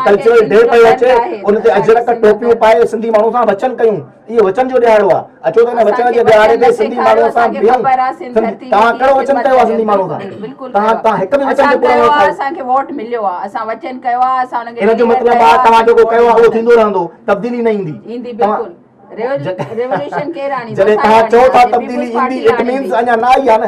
कल्चरल डे पियो अचे, उन ते अजरक टोपियूं पाए सिंधी माण्हू सां वचन कयूं। इहो वचन जो ॾियारो आहे। अचो त हिन वचन जे ॾियारे ते सिंधी माण्हू सां बीहूं। तव्हां कहिड़ो वचन कयो आहे सिंधी माण्हू सां? तव्हां हिकु बि वचन जो पूरो न कयो। असांखे वोट मिलियो आहे, असां वचन कयो आहे, असां उनखे इन जो मतिलबु आहे तव्हां जेको कयो आहे उहो थींदो रहंदो, तब्दीली न ईंदी। बिल्कुलु रेवोल्यूशन केरु आणी? जॾहिं तव्हां चओ था तब्दीली ईंदी, इट मींस अञा न आई आहे न।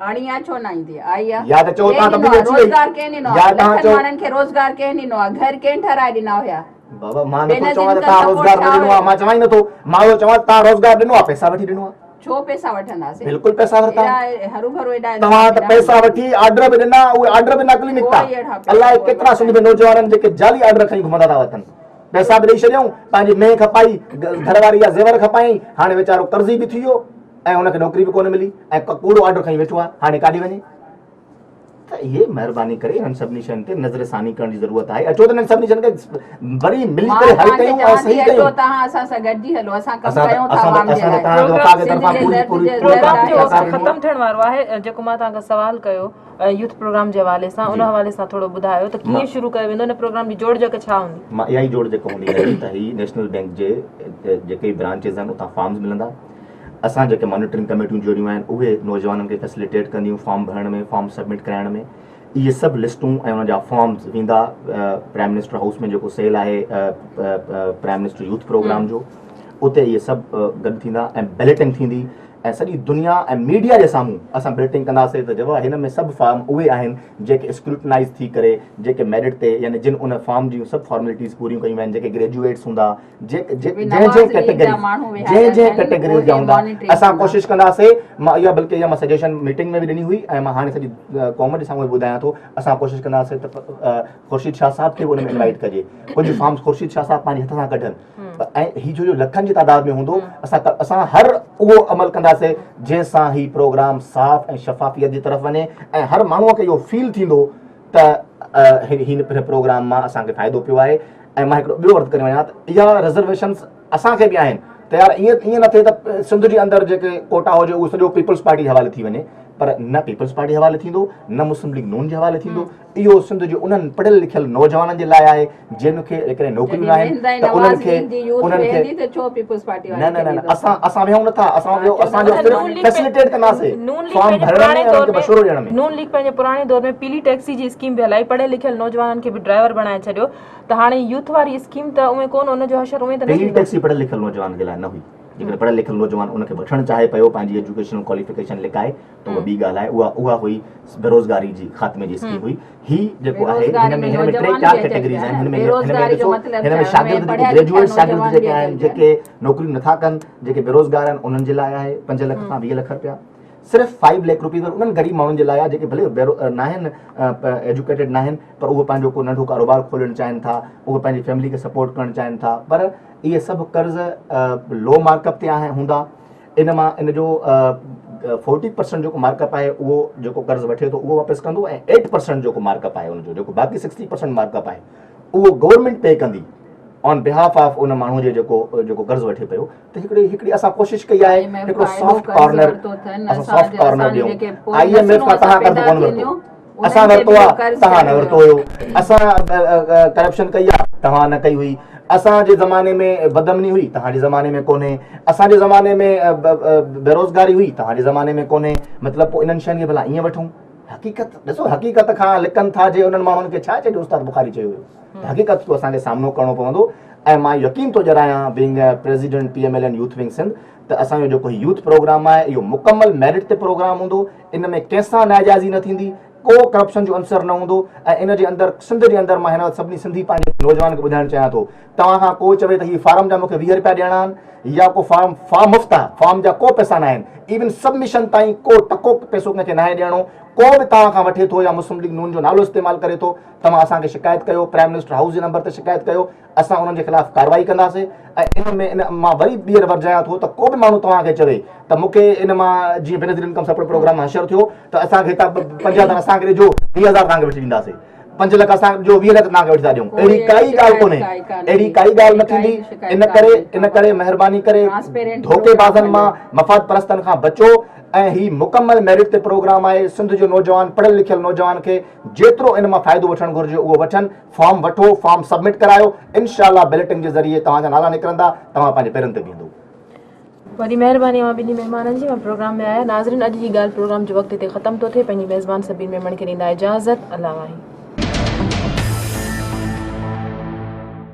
आणी आहे छो न ईंदी? आई आहे। या त चओ तव्हां तब्दीली अची वई, रोज़गार कंहिं ॾिनो आहे? लखनि माण्हुनि खे रोज़गार कंहिं ॾिनो आहे? घर कंहिं ठाराए ॾिना हुया? बाबा मां नथो चवां त तव्हां रोज़गार न ॾिनो आहे, मां चवां ई नथो। मां इहो चवां तव्हां रोज़गार ॾिनो आहे, पैसा वठी ॾिनो आहे। छो पैसा वठंदासीं? बिल्कुलु पैसा वरिता। हरू भरू एॾा तव्हां त पैसा वठी ऑर्डर बि ॾिना, उहे ऑर्डर बि नकली निकिता। अलाए केतिरा सिंध में नौजवाननि जेके जाली ऑर्डर खणी घुमंदा था वठनि। पैसा बि ॾेई छॾियऊं, पंहिंजी मेह खपाई, घरवारी या ज़ेवर खपाई, हाणे वीचारो कर्ज़ी बि थी वियो ऐं हुनखे नौकिरी बि कोन मिली ऐं कूड़ो ऑर्डर खणी वेठो आहे, हाणे काॾे वञे? त इहे महिरबानी करे हिननि सभिनी शयुनि ते नज़रसानी करण जी ज़रूरत आहे। अचो त हिननि सभिनी शयुनि खे वरी मिली करे हल कयूं ऐं सही कयूं। तव्हां असां सां गॾिजी हलो, असां कमु असां कयूं था असां आवाम जे असां लाइ। तव्हांखे वफ़ा जे तरफ़ां पूरी प्रोग्राम जो ज़रूरत ख़त्म थियण वारो आहे। जेको मां तव्हांखां सवाल कयो यूथ प्रोग्राम जे हवाले सां, उन हवाले सां थोरो ॿुधायो त कीअं शुरू कयो वेंदो, हिन प्रोग्राम जी जोड़ जक छा हूंदी? मां इहा ई जोड़ जेको हूंदी आहे त ही नेशनल बैंक जे जेके ब्रांचेस आहिनि उतां फॉर्म्स मिलंदा। असां जेके मॉनिटरिंग कमेटियूं जोड़ियूं आहिनि उहे नौजवाननि खे फैसिलिटेट कंदियूं फॉर्म भरण में, फॉर्म सबमिट कराइण में। इहे सभु लिस्टूं ऐं उन जा फॉर्म्स वेंदा प्राइम मिनिस्टर हाउस में जेको सेल आहे प्राइम मिनिस्टर यूथ प्रोग्राम जो, उते इहे सभु गॾु थींदा ऐं बैलेटिंग थींदी ऐं सॼी दुनिया ऐं मीडिया जे साम्हूं असां बैलेटिंग कंदासीं त जवाब हिन में सभु फॉर्म उहे आहिनि जेके स्क्रूटनाइज़ थी करे, जेके मेरिट ते यानी जिन उन फॉर्म जूं सभु फॉर्मेलिटीज़ पूरियूं कयूं आहिनि, जेके ग्रेजुएट्स हूंदा, जंहिं कैटेगरी जा हूंदा। असां कोशिशि कंदासीं, मां इहा बल्कि इहा मां सजेशन मीटिंग में बि ॾिनी हुई ऐं मां हाणे सॼी क़ौम जे साम्हूं ॿुधायां थो, असां कोशिशि कंदासीं त ख़ुर्शीद शाह साहब खे बि उन में इनवाइट कजे, कुझु फॉर्म्स ख़ुर्शीद शाह साहब पंहिंजे हथ सां कढनि ऐं ही जो लखनि जी तादाद में हूंदो, असां हर उहो अमल कंदासीं जंहिंसां ही प्रोग्राम साफ़ ऐं शफ़ाफ़ियत जी तरफ़ वञे ऐं हर माण्हूअ खे इहो फील थींदो त हिन प्रोग्राम मां असांखे फ़ाइदो पियो आहे। ऐं मां हिकिड़ो ॿियो अर्ज़ु करे वञा त इहा रिज़र्वेशन्स असांखे बि आहिनि त यार ईअं न थिए त सिंध जे अंदरि जेके कोटा हुजे उहो सॼो पीपल्स पार्टी जे हवाले थी वञे, पर न पीपल्स पार्टी हवाले थींदो, न मुस्लिम लीग नून जे हवाले थींदो। इहो सिंध जो उन्हनि पढ़ियल लिखियल नौजवाननि जे लाइ आहे जिनखे जेकॾहिं नौकरियूं न आहिनि त उन्हनि खे न असां विहूं नथा, असांजो सिर्फ़ु फैसिलिटेट कंदासीं फॉर्म भरण में ऐं उन्हनि खे मशवरो ॾियण में। नून लीग पंहिंजे पुराणे दौर में पीली टैक्सी जी स्कीम बि हलाई, पढ़ियल लिखियल नौजवाननि खे बि ड्राइवर बणाए छॾियो, त हाणे यूथ वारी स्कीम त उहे कोन, उनजो हशर उहे त पीली टैक्सी पढ़ियल लिखियल नौजवान जे लाइ न हुई। जेकॾहिं पढ़ियल लिखियल नौजवान उनखे वठणु चाहे पियो, पंहिंजी एजुकेशनल क्वालिफिकेशन लिकाए, त उहा ॿी ॻाल्हि आहे, उहा हुई बेरोज़गारी जी ख़ात्मे जी स्कीम हुई। ही जेको आहे हिन में 3-4 कैटेगरीज़ आहिनि, हिन में शागिर्द ग्रेजुएट शागिर्द जेके आहिनि, जेके नौकरियूं नथा कनि, जेके बेरोज़गार आहिनि, उन्हनि जे लाइ आहे 5 लख खां 20 लख रुपया। सिर्फ़ु 5 लाख रुपीज़ उन्हनि ग़रीब माण्हुनि जे लाइ आहे जेके भले न आहिनि एजुकेटेड न आहिनि, पर उहे पंहिंजो को नंढो कारोबार खोलणु चाहिनि था, उहे पंहिंजी फैमिली खे सपोर्ट करणु चाहिनि था, पर इहे सभु कर्ज़ लो मार्कअप ते हूंदा। इन मां इन जो 40% जेको मार्कअप आहे उहो जेको कर्ज़ वठे थो उहो वापसि कंदो ऐं 8% जेको मार्कअप आहे उनजो, जेको बाक़ी 60% मार्कअप आहे उहो गवर्नमेंट पे कंदी ऑन बिहाफ ऑफ उन माण्हू जे जेको कर्ज़ वठे पियो। त हिकिड़ी असां कोशिशि कई आहे हिकिड़ो सॉफ्ट कॉर्नर, असां सॉफ्ट कॉर्नर ॾियूं। IMF खां तव्हां कर्ज़ कोन वरितो, असां वरितो आहे, तव्हां न वरितो हुयो। असां करप्शन कई आहे, तव्हां न कई हुई। असांजे ज़माने में बदमनी हुई, तव्हांजे ज़माने में कोन्हे। असांजे ज़माने में बेरोज़गारी हुई, तव्हांजे ज़माने में कोन्हे। मतिलबु पोइ इन्हनि शयुनि खे भला ईअं वठूं। हक़ीक़त ॾिसो, हक़ीक़त खां लिकनि था जे उन्हनि माण्हुनि खे छा चइजे उस्ताद बुखारी चयो हुयो। हक़ीक़त तो असांखे सामनो करणो पवंदो ऐं मां यकीन थो ॼाणायां being president PMLN youth wing Sindh त असांजो जेको यूथ प्रोग्राम आहे इहो मुकमल मेरिट ते प्रोग्राम हूंदो। इन में कंहिंसां नाजाइज़ी न थींदी, को करप्शन जो अंसर न हूंदो ऐं इन जे अंदरि सिंध जे अंदरि मां हिन वक़्तु सभिनी सिंधी पंहिंजे नौजवान खे ॿुधाइणु चाहियां थो, तव्हां खां को चवे त हीअ फार्म जा मूंखे 20 रुपया ॾियणा आहिनि या को फार्म मुफ़्त आहे, फार्म जा को पैसा न आहिनि, इवन सबमिशन ताईं को टको पैसो कंहिंखे न आहे ॾियणो। को बि तव्हां खां वठे थो या मुस्लिम लीग नून जो नालो इस्तेमालु करे थो, तव्हां असांखे शिकायत कयो, प्राइम मिनिस्टर हाउस जे नंबर ते शिकायत कयो, असां उन्हनि जे ख़िलाफ़ कार्रवाई कंदासीं। ऐं इन में मां वरी ॿीहर वरजायां थो त को बि माण्हू तव्हांखे चवे त मूंखे इन मां जीअं बेनज़ीर इनकम सपोर्ट प्रोग्राम हशर थियो त असांखे हितां 50,000 असांखे ॾिजो, 20,000 तव्हांखे वठी ॾींदासीं, 5 लख असांजो 20 लख तव्हांखे वठी था ॾियूं। अहिड़ी काई ॻाल्हि कोन्हे, अहिड़ी काई ॻाल्हि न थींदी। इन करे महिरबानी करे धोखेबाज़नि मां, मफ़ाद परस्तनि खां बचो ऐं ही मुकमल मेरिट ते प्रोग्राम आहे। सिंध जो नौजवान, पढ़ियल लिखियल नौजवान खे जेतिरो इन मां फ़ाइदो वठणु घुरिजे उहो वठनि। फॉर्म वठो, फॉर्म सबमिट करायो, इंशाअल्लाह बैलेटिंग जे ज़रिए तव्हांजा नाला निकिरंदा, तव्हां पंहिंजे पेरनि ते बीहंदो। वरी महिरबानी मां ॿिन्ही महिमाननि जी, मां प्रोग्राम में आया। नाज़रीन, अॼु जी ॻाल्हि प्रोग्राम जो वक़्तु हिते ख़तमु थो थिए। पंहिंजी मेज़बान सभिनी मेहमान खे ॾींदा इजाज़त। अल्लाह वाहिद।